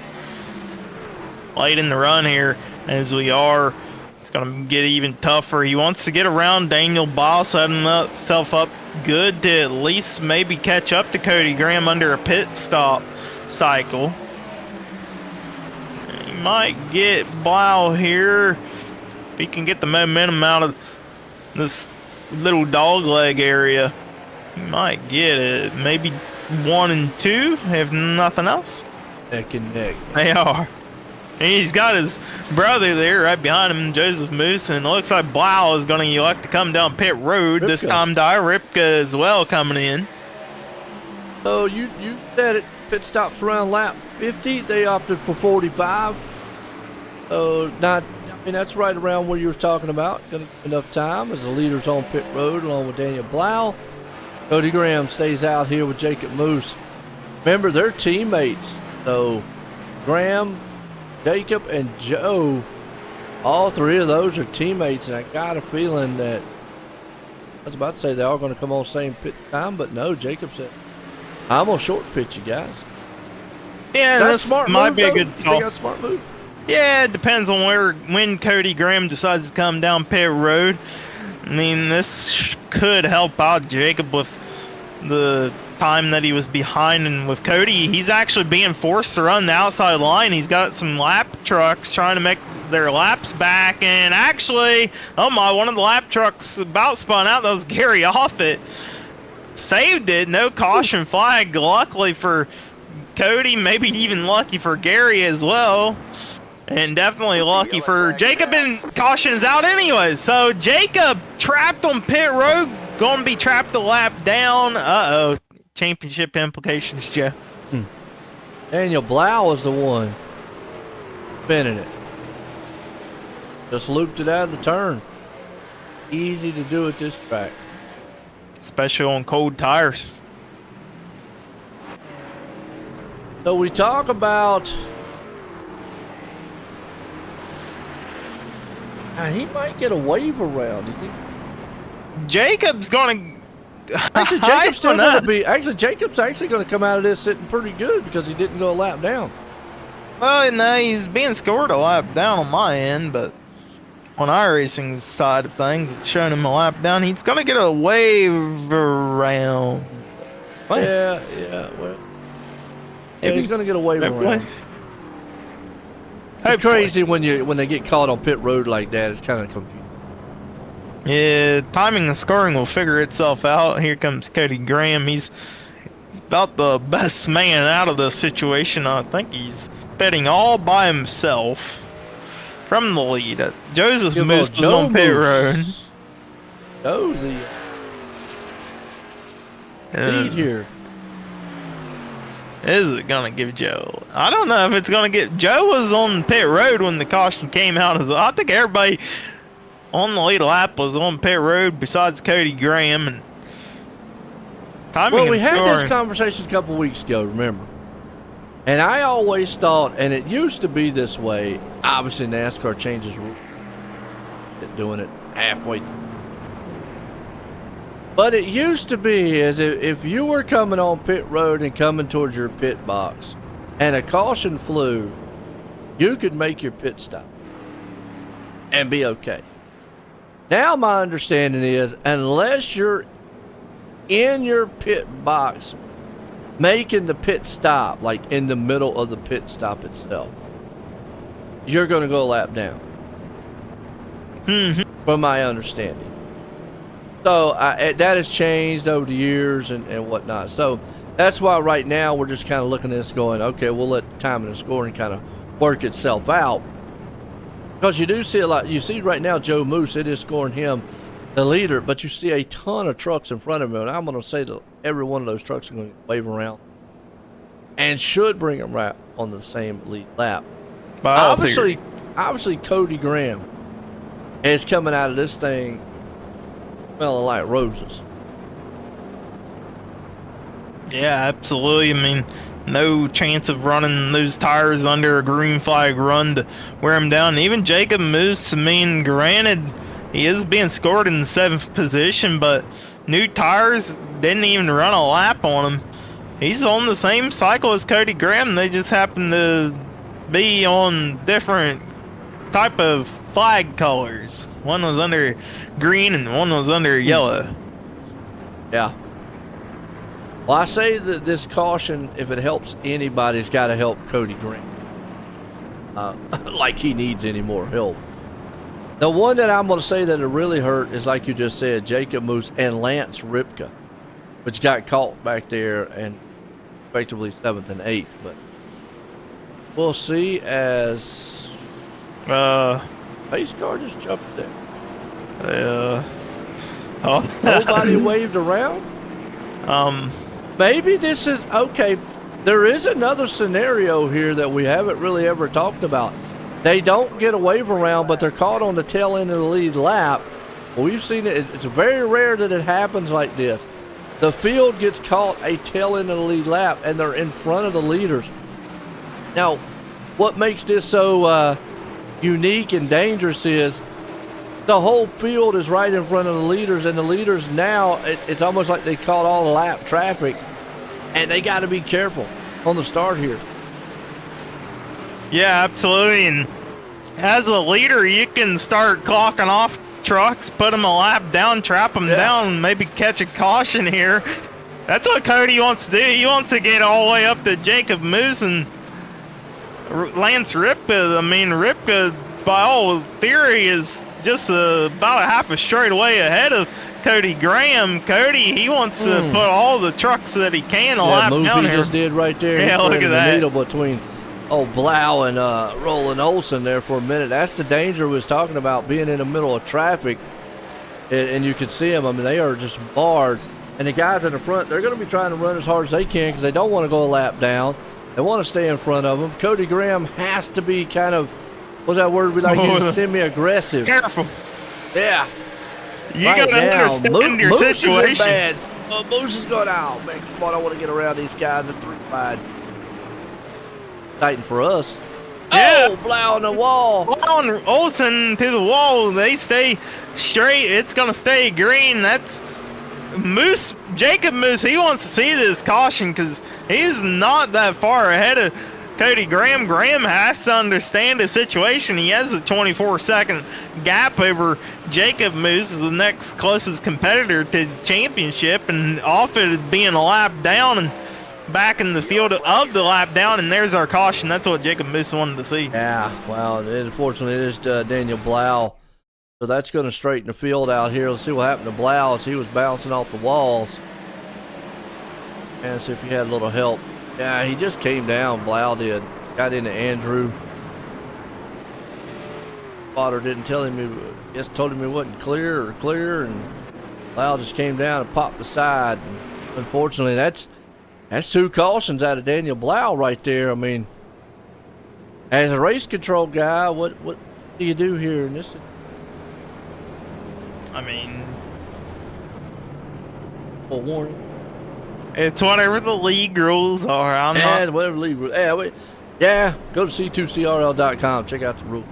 late in the run here as we are. It's going to get even tougher. He wants to get around Daniel Ball, setting himself up good to at least maybe catch up to Cody Graham under a pit stop cycle. He might get Blau here if he can get the momentum out of this little dog leg area. He might get it. Maybe 1 and 2, if nothing else. Neck and neck. They are. And he's got his brother there right behind him, Joseph Moose, and it looks like Blau is going to elect to come down pit road. This time, Ripka as well coming in. So you said it. Pit stops around lap 50. They opted for 45. That's right around where you were talking about. Enough time as the leaders on pit road along with Daniel Blau. Cody Graham stays out here with Jacob Moose. Remember, they're teammates. So Graham, Jacob, and Joe, all 3 of those are teammates, and I got a feeling that I was about to say they're all going to come on same pit time, but no, Jacob said, I'm going to short pitch you guys. Yeah, that smart might move, be a though? good You call. think that's a smart move? Yeah, it depends on when Cody Graham decides to come down pit road. I mean, this could help out Jacob with the time that he was behind, and with Cody, he's actually being forced to run the outside line. He's got some lap trucks trying to make their laps back, and actually, oh my, one of the lap trucks about spun out. That was Gary Offit. Saved it, no caution flag, luckily for Cody, maybe even lucky for Gary as well. And definitely lucky for Jacob, and caution is out anyway. So Jacob trapped on pit road, going to be trapped a lap down. Uh-oh. Championship implications, Joe. Daniel Blau was the one spinning it. Just looped it out of the turn. Easy to do at this track. Especially on cold tires. So we talk about... Now he might get a wave around. You think? Jacob's going to... Actually, Jacob's still going to be... Actually, Jacob's actually going to come out of this sitting pretty good because he didn't go a lap down. Well, no, he's being scored a lap down on my end, but on iRacing's side of things, it's showing him a lap down. He's going to get a wave around. Yeah, well... Yeah, he's going to get a wave around. It's crazy when they get caught on pit road like that. It's kind of confusing. Yeah, timing and scoring will figure itself out. Here comes Cody Graham. He's about the best man out of the situation. I think he's betting all by himself from the lead. Joseph Moose was on pit road. Oh, the lead here. Is it going to give Joe? I don't know if it's going to get... Joe was on pit road when the caution came out. I think everybody on the lead lap was on pit road besides Cody Graham. And well, we had this conversation a couple weeks ago, remember? And I always thought, and it used to be this way, obviously NASCAR changes rules, doing it halfway. But it used to be as if you were coming on pit road and coming towards your pit box and a caution flew, you could make your pit stop and be okay. Now my understanding is, unless you're in your pit box making the pit stop, like in the middle of the pit stop itself, you're going to go a lap down. From my understanding. So that has changed over the years and whatnot. So that's why right now we're just kind of looking at this going, okay, we'll let time and the scoring kind of work itself out. Because you do see a lot. You see right now Joe Moose, it is scoring him the leader, but you see a ton of trucks in front of him. And I'm going to say that every one of those trucks are going to wave around and should bring them right on the same lead lap. Obviously, Cody Graham is coming out of this thing smelling like roses. Yeah, absolutely. I mean, no chance of running those tires under a green flag run to wear him down. And even Jacob Moose, I mean, granted, he is being scored in the 7th position, but new tires didn't even run a lap on him. He's on the same cycle as Cody Graham. They just happen to be on different type of flag colors. One was under green and one was under yellow. Yeah. Well, I say that this caution, if it helps anybody's got to help Cody Graham. Like he needs any more help. The one that I'm going to say that it really hurt is, like you just said, Jacob Moose and Lance Ripka, which got caught back there and effectively 7th and 8th. But we'll see as pace car just jumped there. Nobody waved around. Maybe this is okay. There is another scenario here that we haven't really ever talked about. They don't get a wave around, but they're caught on the tail end of the lead lap. Well, we've seen it. It's very rare that it happens like this. The field gets caught a tail end of the lead lap, and they're in front of the leaders. Now, what makes this so unique and dangerous is the whole field is right in front of the leaders, and the leaders now, it's almost like they caught all the lap traffic, and they got to be careful on the start here. Yeah, absolutely. And as a leader, you can start clocking off trucks, put them a lap down, trap them down, maybe catch a caution here. That's what Cody wants to do. He wants to get all the way up to Jacob Moose and Lance Ripka. I mean, Ripka, by all theory, is just about a half a straightaway ahead of Cody Graham. Cody, he wants to put all the trucks that he can a lap move down he here. Just did right there. Yeah, look at that. The needle between Blau and Roland Olson there for a minute. That's the danger we was talking about, being in the middle of traffic, and you can see them. I mean, they are just barred. And the guys in the front, they're going to be trying to run as hard as they can because they don't want to go a lap down. They want to stay in front of them. Cody Graham has to be kind of, what's that word we like to use? Semi-aggressive. Careful. Yeah. You got to understand your situation. Is bad. Moose is going out. Man, come on, I want to get around these guys at 3 wide. Tighten for us. Yeah. Oh, Blau on the wall. Blau and Olsen to the wall. They stay straight. It's going to stay green. That's Moose. Jacob Moose, he wants to see this caution because he's not that far ahead of Cody Graham. Graham has to understand the situation. He has a 24-second gap over Jacob Moose, is the next closest competitor to the championship, and off it being a lap down and back in the field of the lap down, and there's our caution. That's what Jacob Moose wanted to see. Yeah, well, unfortunately, it is Daniel Blau. So that's going to straighten the field out here. Let's see what happened to Blau as he was bouncing off the walls. And see if he had a little help. Yeah, he just came down. Blau did. Got into Andrew. Potter didn't tell him. Just told him he wasn't clear, and Blau just came down and popped the side. And unfortunately, that's 2 cautions out of Daniel Blau right there. I mean, as a race control guy, what do you do here in this? I mean, A warning. It's whatever the league rules are. I'm not. Whatever league rules. Yeah, go to c2crl.com. Check out the rules.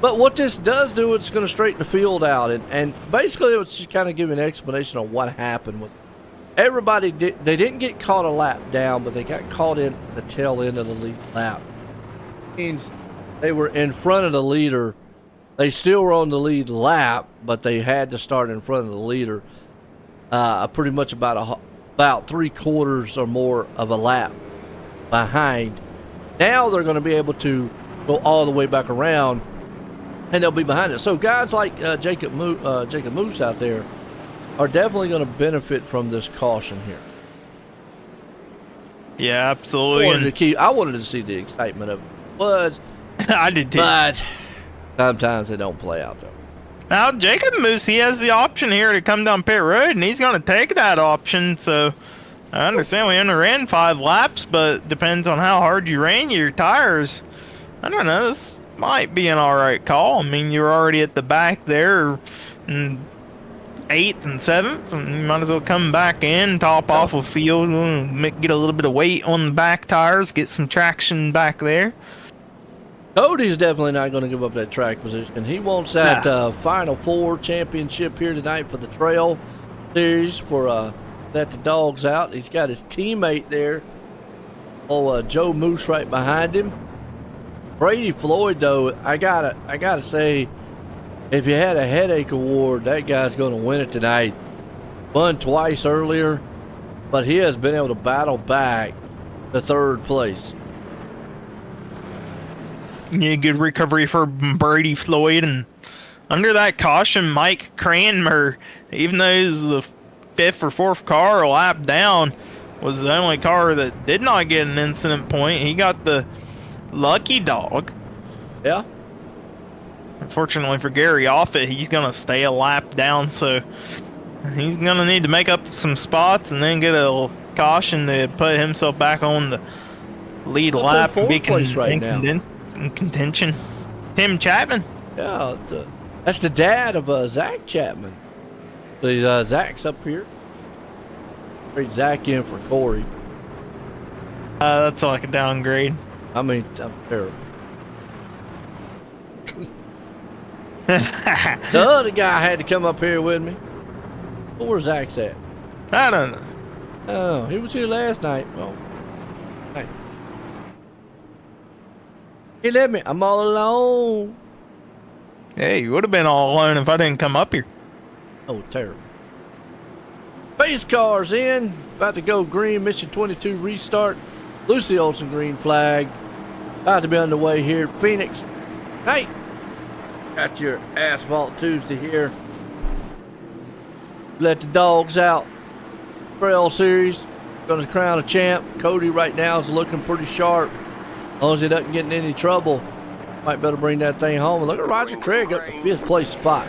But what this does do, it's going to straighten the field out. And basically, it's just kind of giving an explanation on what happened with everybody. They didn't get caught a lap down, but they got caught in the tail end of the lead lap. It means they were in front of the leader. They still were on the lead lap, but they had to start in front of the leader, pretty much about 3/4 or more of a lap behind. Now they're going to be able to go all the way back around, and they'll be behind it. So guys like Jacob Moose out there are definitely going to benefit from this caution here. Yeah, absolutely. I wanted to see the excitement of it. I did too. But sometimes they don't play out though. Now, Jacob Moose, he has the option here to come down pit road, and he's going to take that option. So I understand we only ran 5 laps, but depends on how hard you ran your tires. I don't know. This might be an all right call. I mean, you're already at the back there in 8th and 7th, and you might as well come back in, top off a field, get a little bit of weight on the back tires, get some traction back there. Cody's definitely not going to give up that track position. He wants that Final Four championship here tonight for the Trail Series for let the dogs out. He's got his teammate there, Joe Moose right behind him. Brady Floyd, though, I gotta say, if you had a headache award, that guy's going to win it tonight. Won twice earlier, but he has been able to battle back to 3rd place. Yeah, good recovery for Brady Floyd. And under that caution, Mike Cranmer, even though he was the 5th or 4th car a lap down, was the only car that did not get an incident point. He got the lucky dog. Yeah. Unfortunately for Gary Offit, he's going to stay a lap down, so he's going to need to make up some spots and then get a caution to put himself back on the lead lap and be in contention. Tim Chapman. Yeah, that's the dad of Zach Chapman. So, Zach's up here. Trade Zach in for Corey. That's like a downgrade. I mean, I'm terrible. The other guy had to come up here with me. Where's Zach's at? I don't know. Oh, he was here last night. Well, hey. He let me. I'm all alone. Hey, you would have been all alone if I didn't come up here. Oh, terrible. Base cars in. About to go green. Mission 22 restart. Lucy Olsen green flag. About to be underway here at Phoenix. Hey, got your Asphalt Tuesday here. Let the dogs out. Trail Series. Going to crown a champ. Cody right now is looking pretty sharp. As long as he doesn't get in any trouble, might better bring that thing home. And look at Roger Craig up the 5th place spot.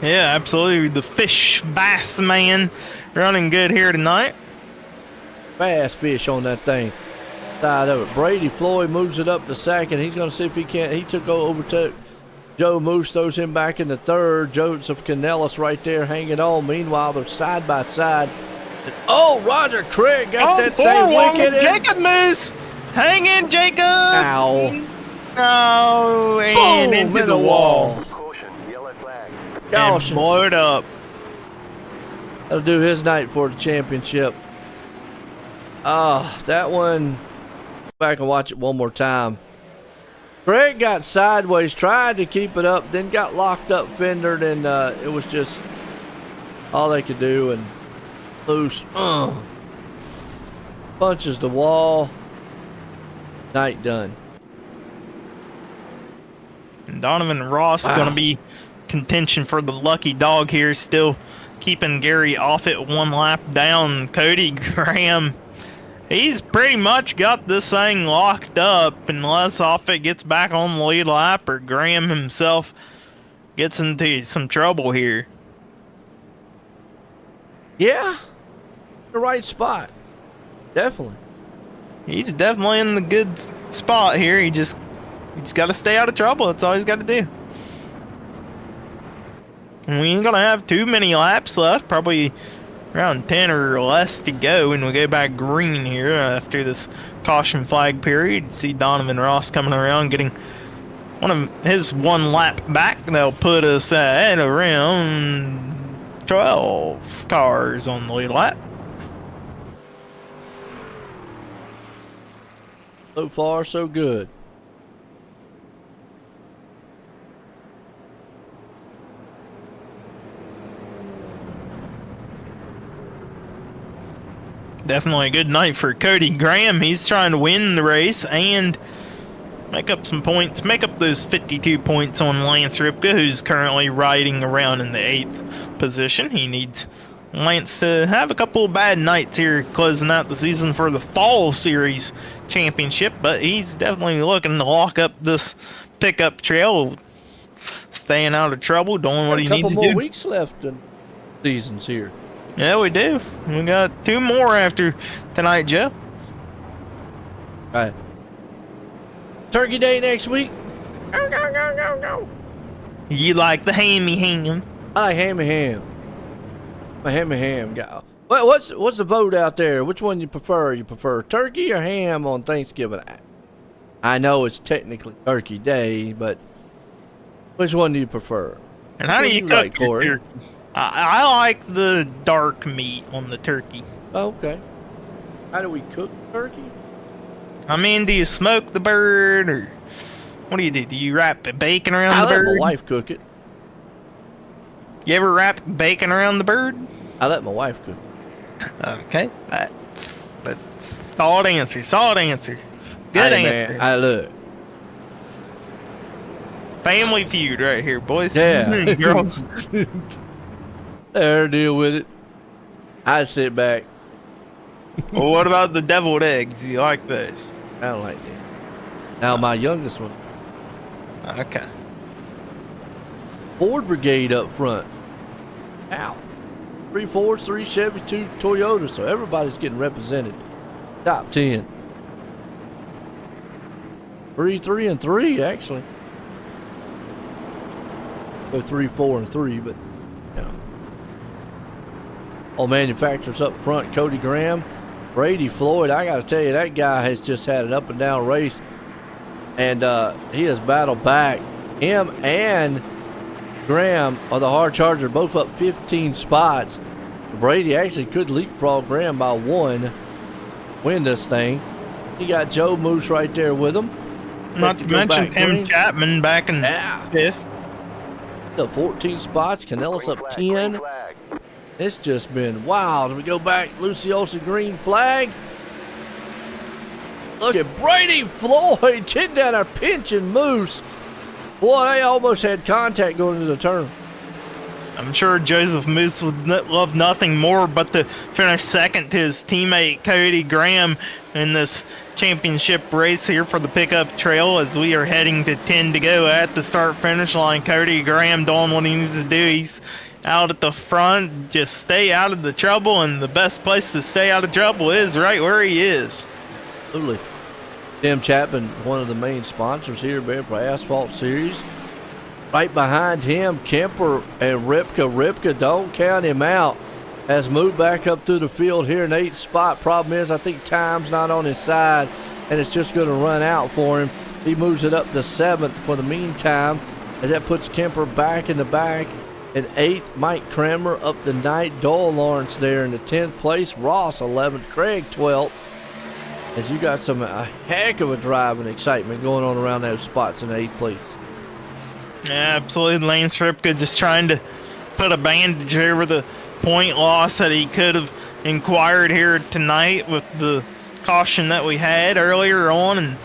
Yeah, absolutely. The fish bass man running good here tonight. Fast fish on that thing. Side of it. Brady Floyd moves it up to 2nd. He's going to see if he can't. He overtook Joe Moose, throws him back in the 3rd. Joseph Canellis right there hanging on. Meanwhile, they're side by side. And, Roger Craig got that thing wicked in. Jacob Moose. Hang in, Jacob. Ow. No, and boom, into in the wall. Caution, yellow flag. And blow it up. That'll do his night for the championship. That one, back and watch it one more time. Craig got sideways, tried to keep it up, then got locked up fendered, and it was just all they could do. And Moose punches the wall. Night done. And Donovan Ross going to be contention for the lucky dog here, still keeping Gary Offit 1 lap down. Cody Graham, he's pretty much got this thing locked up unless Offit gets back on the lead lap or Graham himself gets into some trouble here. Yeah, the right spot. Definitely. He's definitely in the good spot here. He's got to stay out of trouble. That's all he's got to do. And we ain't going to have too many laps left. Probably around 10 or less to go when we go back green here after this caution flag period. See Donovan Ross coming around getting one of his 1 lap back. They'll put us at around 12 cars on the lead lap. So far, so good. Definitely a good night for Cody Graham. He's trying to win the race and make up some points, make up those 52 points on Lance Ripka, who's currently riding around in the 8th position. He needs Lance to have a couple of bad nights here closing out the season for the Fall Series Championship, but he's definitely looking to lock up this pickup trail, staying out of trouble, doing what he needs to do. A couple more weeks left in seasons here. Yeah, we do. We got 2 more after tonight, Joe. All right. Turkey Day next week. You like the hammy ham? I like hammy ham. I'm a hammy ham guy. What's the vote out there? Which one you prefer? You prefer turkey or ham on Thanksgiving? I know it's technically Turkey Day, but which one do you prefer? And how do you cook your turkey? I like the dark meat on the turkey. Okay. How do we cook turkey? I mean, do you smoke the bird, or what do you do? Do you wrap bacon around the bird? I let my wife cook it. You ever wrap bacon around the bird? I let my wife cook it. Okay. That's solid answer. Solid answer. Good answer. Man, look. Family Feud right here, boys. Yeah. Girls. There, deal with it. I sit back. Well, what about the deviled eggs? You like those? I don't like that. Now, my youngest one. Okay. Ford Brigade up front. Ow. 3 Fords, 3 Chevys, 2 Toyotas, so everybody's getting represented. Top 10. 3, and 3, actually. Go 3, 4, and 3, but no. All manufacturers up front, Cody Graham, Brady Floyd. I got to tell you, that guy has just had an up and down race, and he has battled back. Him and Graham are the hard charger, both up 15 spots. Brady actually could leapfrog Graham by 1, win this thing. He got Joe Moose right there with him. Not to mention Tim Chapman back in 5th. Up 14 spots, Canellis up 10. It's just been wild. We go back, Lucy Olsen green flag. Look at Brady Floyd getting down there pinching Moose. Boy, they almost had contact going into the turn. I'm sure Joseph Moose would love nothing more but to finish second to his teammate Cody Graham in this championship race here for the pickup trail as we are heading to 10 to go at the start-finish line. Cody Graham doing what he needs to do. He's out at the front. Just stay out of the trouble, and the best place to stay out of trouble is right where he is. Absolutely. Tim Chapman, one of the main sponsors here for Asphalt Series. Right behind him, Kemper and Ripka. Ripka, don't count him out, has moved back up through the field here in 8th spot. Problem is, I think time's not on his side, and it's just going to run out for him. He moves it up to 7th for the meantime, as that puts Kemper back in the back. In 8th, Mike Kramer up the 9th. Doyle Lawrence there in the 10th place. Ross 11th. Craig 12th. As you got a heck of a drive and excitement going on around those spots in 8th place. Yeah, absolutely. Lance Ripka just trying to put a bandage over the point loss that he could have inquired here tonight with the caution that we had earlier on, and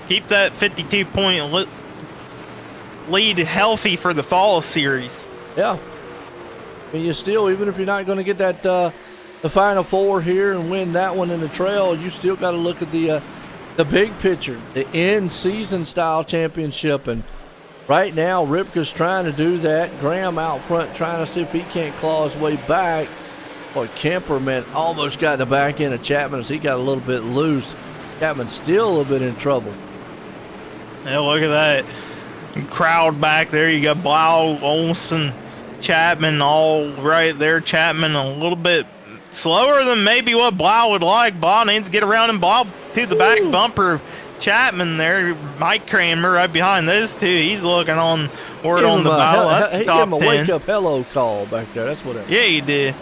keep that 52-point lead healthy for the fall series. Yeah. I mean, you still, even if you're not going to get that the Final Four here and win that one in the trail, you still got to look at the big picture, the in-season style championship. And right now, Ripka's trying to do that. Graham out front trying to see if he can't claw his way back. Boy, Kemper, man, almost got in the back end of Chapman as he got a little bit loose. Chapman's still a little bit in trouble. Yeah, look at that crowd back there. You got Blau, Olsen, Chapman all right there. Chapman a little bit slower than maybe what Blau would like. Blau needs to get around and Blau to the back bumper of Chapman there. Mike Kramer right behind those two. He's looking on word on the bow. That's he top gave him a 10. wake-up hello call back there. That's what. Yeah, he did.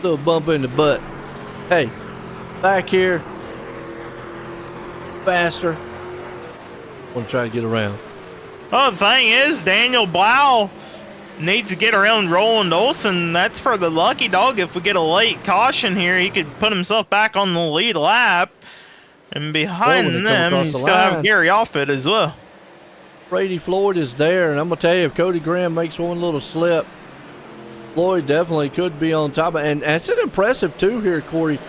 Little bump in the butt. Hey, back here, faster. Want to try to get around. Well, the thing is, Daniel Blau needs to get around Roland Olson. That's for the lucky dog. If we get a late caution here, he could put himself back on the lead lap. And behind them, you still have Gary Offit as well. Brady Floyd is there, and I'm going to tell you, if Cody Graham makes one little slip, Floyd definitely could be on top. And that's an impressive, too, here, Corey,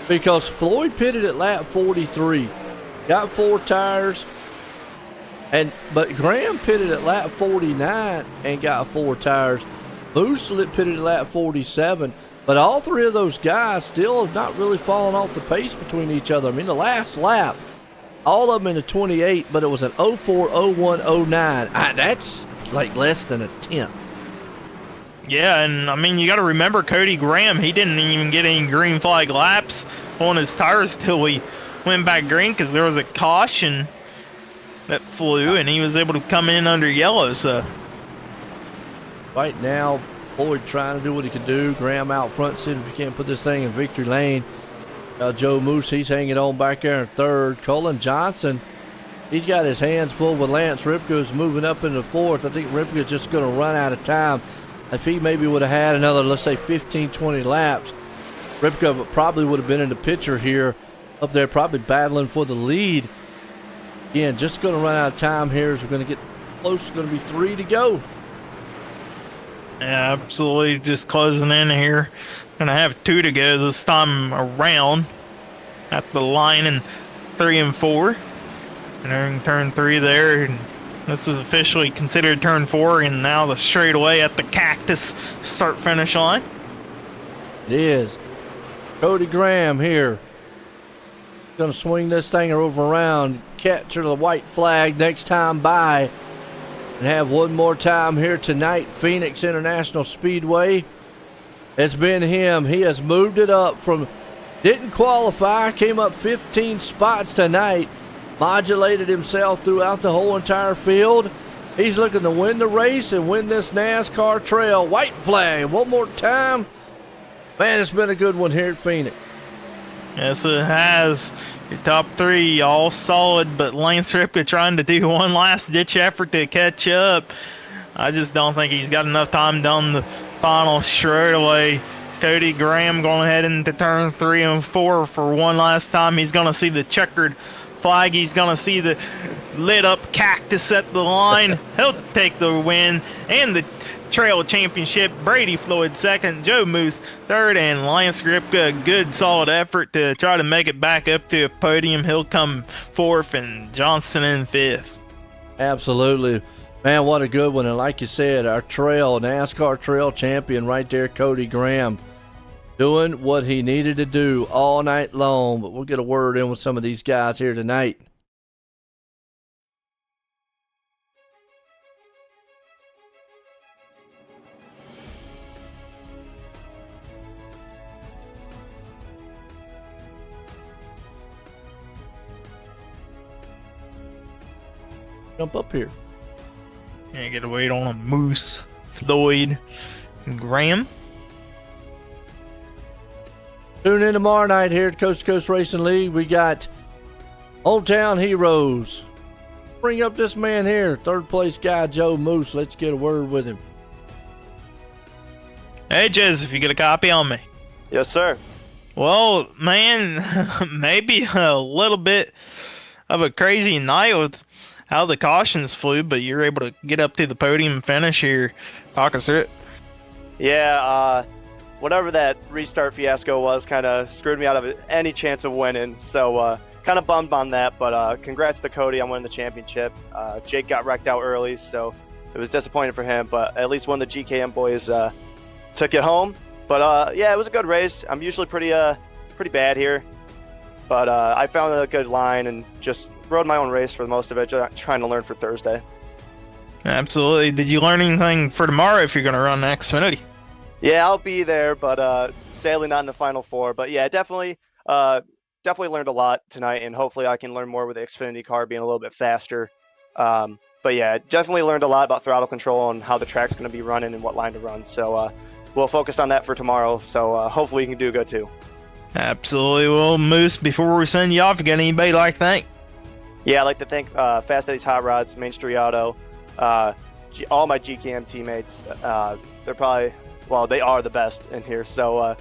because Floyd pitted at lap 43, got 4 tires, but Graham pitted at lap 49 and got 4 tires. Moose pitted at lap 47. But all 3 of those guys still have not really fallen off the pace between each other. I mean, the last lap, all of them in the 28, but it was an 04, 01, 09. That's like less than a tenth. Yeah, and I mean, you got to remember Cody Graham, he didn't even get any green flag laps on his tires till we went back green because there was a caution that flew, and he was able to come in under yellow. So right now, Floyd trying to do what he can do. Graham out front, seeing if he can't put this thing in victory lane. Joe Moose, he's hanging on back there in third. Cullen Johnson, he's got his hands full with Lance Ripka's moving up into fourth. I think Ripka's just going to run out of time. If he maybe would have had another, let's say, 15, 20 laps, Ripka probably would have been in the picture here up there, probably battling for the lead. Again, just going to run out of time here as we're going to get close. It's going to be 3 to go. Yeah, absolutely. Just closing in here. Gonna have 2 to go this time around at the line in 3 and 4. Entering turn 3 there. And this is officially considered turn 4, and now the straightaway at the Cactus start-finish line. It is. Cody Graham here. Gonna swing this thing over around. Capture the white flag next time by. And have one more time here tonight. Phoenix International Speedway. It's been him. He has moved it up from, didn't qualify, came up 15 spots tonight, modulated himself throughout the whole entire field. He's looking to win the race and win this NASCAR trail. White flag one more time. Man, it's been a good one here at Phoenix. Yes, it has. Your top 3 all solid, but Lance Ripka trying to do one last ditch effort to catch up. I just don't think he's got enough time down the final straightaway. Cody Graham going ahead into turn 3 and 4 for one last time. He's going to see the checkered flag. He's going to see the lit up Cactus at the line. He'll take the win and the trail championship. Brady Floyd second, Joe Moose third, and Lance Ripka a good solid effort to try to make it back up to a podium. He'll come fourth and Johnson in fifth. Absolutely. Man, what a good one. And like you said, our NASCAR trail champion right there, Cody Graham, doing what he needed to do all night long. But we'll get a word in with some of these guys here tonight. Jump up here. Yeah, get to wait on a Moose, Floyd, and Graham. Tune in tomorrow night here at Coast to Coast Racing League. We got Hometown Heroes. Bring up this man here, third place guy, Joe Moose. Let's get a word with him. Hey, Jez, if you get a copy on me. Yes, sir. Well, man, maybe a little bit of a crazy night with how the cautions flew, but you're able to get up to the podium finish here. Talk us through it. Yeah, whatever that restart fiasco was kind of screwed me out of any chance of winning. So kind of bummed on that, but congrats to Cody on winning the championship. Jake got wrecked out early, so it was disappointing for him, but at least one of the GKM boys took it home. But yeah, it was a good race. I'm usually pretty bad here, but I found a good line and just rode my own race for most of it, trying to learn for Thursday. Absolutely. Did you learn anything for tomorrow if you're going to run Xfinity? Yeah, I'll be there, but sadly not in the Final Four. But yeah, definitely learned a lot tonight, and hopefully I can learn more with the Xfinity car being a little bit faster. But yeah, definitely learned a lot about throttle control and how the track's going to be running and what line to run. So we'll focus on that for tomorrow. So hopefully we can do good too. Absolutely. Well, Moose, before we send you off, you got anybody you'd like to thank? Yeah, I'd like to thank Fast Eddie's Hot Rods, Main Street Auto, all my GKM teammates. They're probably, well, they are the best in here. So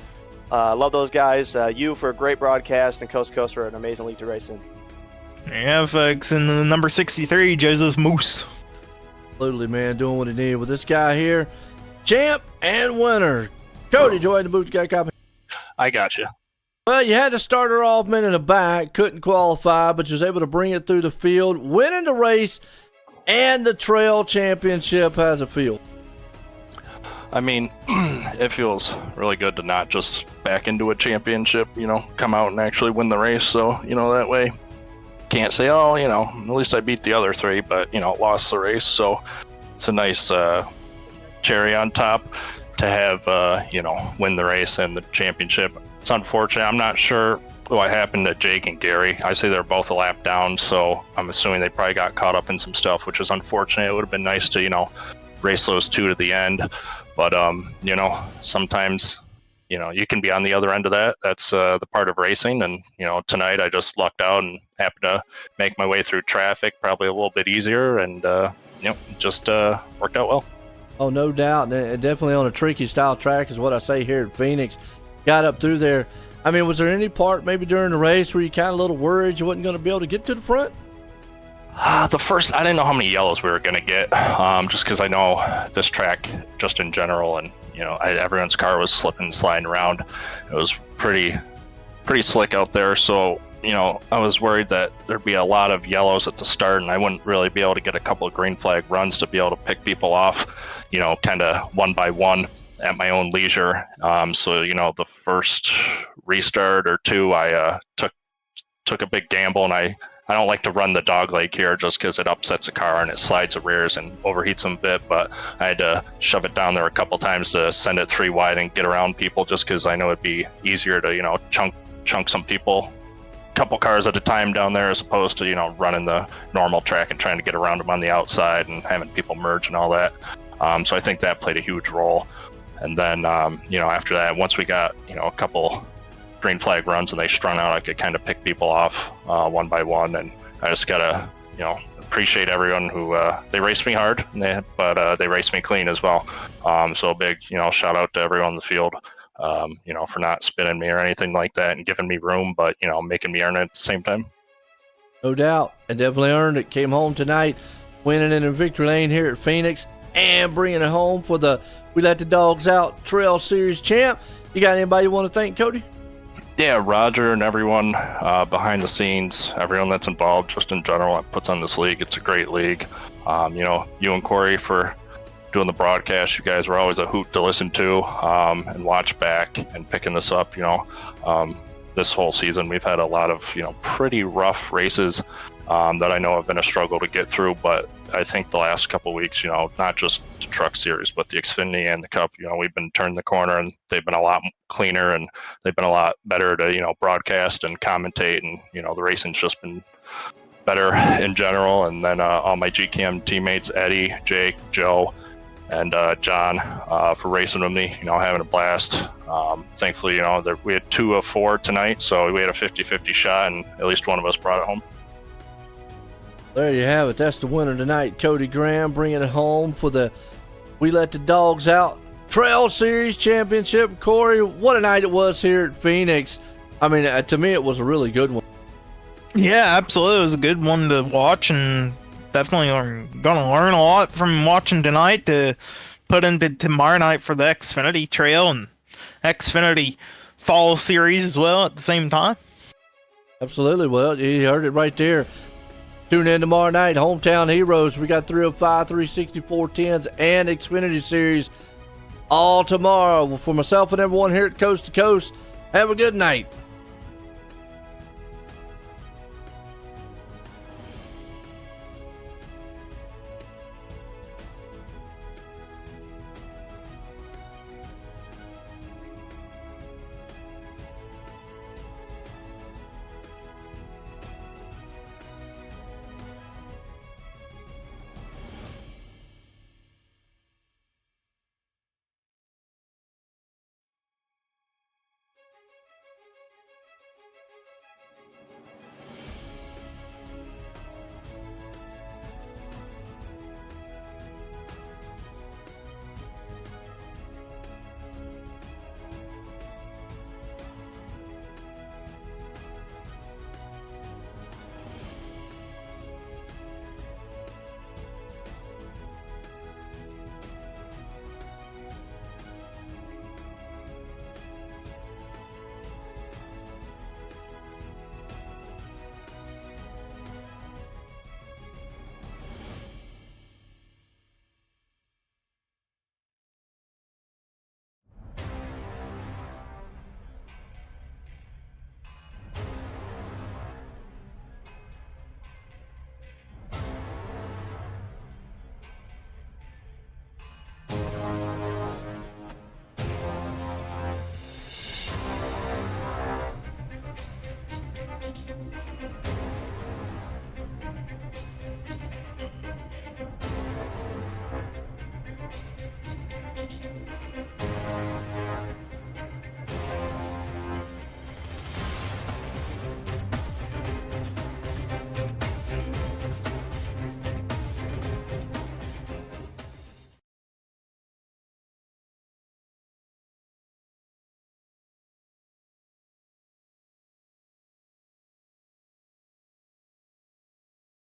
love those guys. You for a great broadcast, and Coast to Coast for an amazing league to race in. Yeah, folks, and the number 63, Joseph Moose. Absolutely, man, doing what he needed with this guy here. Champ and winner. Cody, join the booth. You got a copy? I got you. Well, you had to start her off men in the back. Couldn't qualify, but you was able to bring it through the field, winning the race, and the trail championship has a feel. I mean, it feels really good to not just back into a championship, come out and actually win the race. So, that way, can't say, oh, at least I beat the other three, but, lost the race. So it's a nice cherry on top to have, win the race and the championship. It's unfortunate. I'm not sure what happened to Jake and Gary. I say they're both a lap down, so I'm assuming they probably got caught up in some stuff, which is unfortunate. It would have been nice to, race those two to the end. But, sometimes, you can be on the other end of that. That's the part of racing. And, tonight I just lucked out and happened to make my way through traffic, probably a little bit easier, and, just worked out well. Oh, no doubt. And definitely on a tricky style track is what I say here at Phoenix. Got up through there. I mean, was there any part maybe during the race where you kind of a little worried you wasn't going to be able to get to the front? I didn't know how many yellows we were going to get, just because I know this track just in general, and, everyone's car was slipping and sliding around. It was pretty slick out there. So, I was worried that there'd be a lot of yellows at the start, and I wouldn't really be able to get a couple of green flag runs to be able to pick people off, kind of one by one at my own leisure. So, the first restart or two, I took a big gamble, and I don't like to run the dog leg here just because it upsets a car and it slides the rears and overheats them a bit, but I had to shove it down there a couple times to send it 3 wide and get around people, just because I know it'd be easier to, chunk some people, couple cars at a time down there, as opposed to, running the normal track and trying to get around them on the outside and having people merge and all that. So I think that played a huge role. And then, after that, once we got, a couple green flag runs and they strung out, I could kind of pick people off one by one. And I just gotta, appreciate everyone who they raced me hard, but they raced me clean as well. So a big, shout out to everyone in the field, for not spinning me or anything like that and giving me room, but making me earn it at the same time. No doubt, and definitely earned it. Came home tonight, winning in victory lane here at Phoenix, and bringing it home for the We Let the Dogs Out Trail Series champ. You got anybody you want to thank, Cody? Yeah, Roger and everyone behind the scenes, everyone that's involved just in general that puts on this league. It's a great league. You and Corey for doing the broadcast. You guys were always a hoot to listen to and watch back, and picking this up. This whole season we've had a lot of pretty rough races that I know have been a struggle to get through, but I think the last couple of weeks, not just the truck series, but the Xfinity and the Cup, we've been turning the corner, and they've been a lot cleaner, and they've been a lot better to, broadcast and commentate, and, the racing's just been better in general. And then all my GKM teammates, Eddie, Jake, Joe, and John, for racing with me, having a blast. Thankfully, we had 2 of 4 tonight, so we had a 50-50 shot, and at least one of us brought it home. There you have it. That's the winner tonight, Cody Graham, bringing it home for the We Let the Dogs Out Trail Series Championship. Corey, what a night it was here at Phoenix. I mean, to me, it was a really good one. Yeah, absolutely. It was a good one to watch, and definitely going to learn a lot from watching tonight to put into tomorrow night for the Xfinity Trail and Xfinity Fall Series as well at the same time. Absolutely. Well, you heard it right there. Tune in tomorrow night, Hometown Heroes. We got 305, 364 10s, and Xfinity Series all tomorrow. For myself and everyone here at Coast to Coast, have a good night.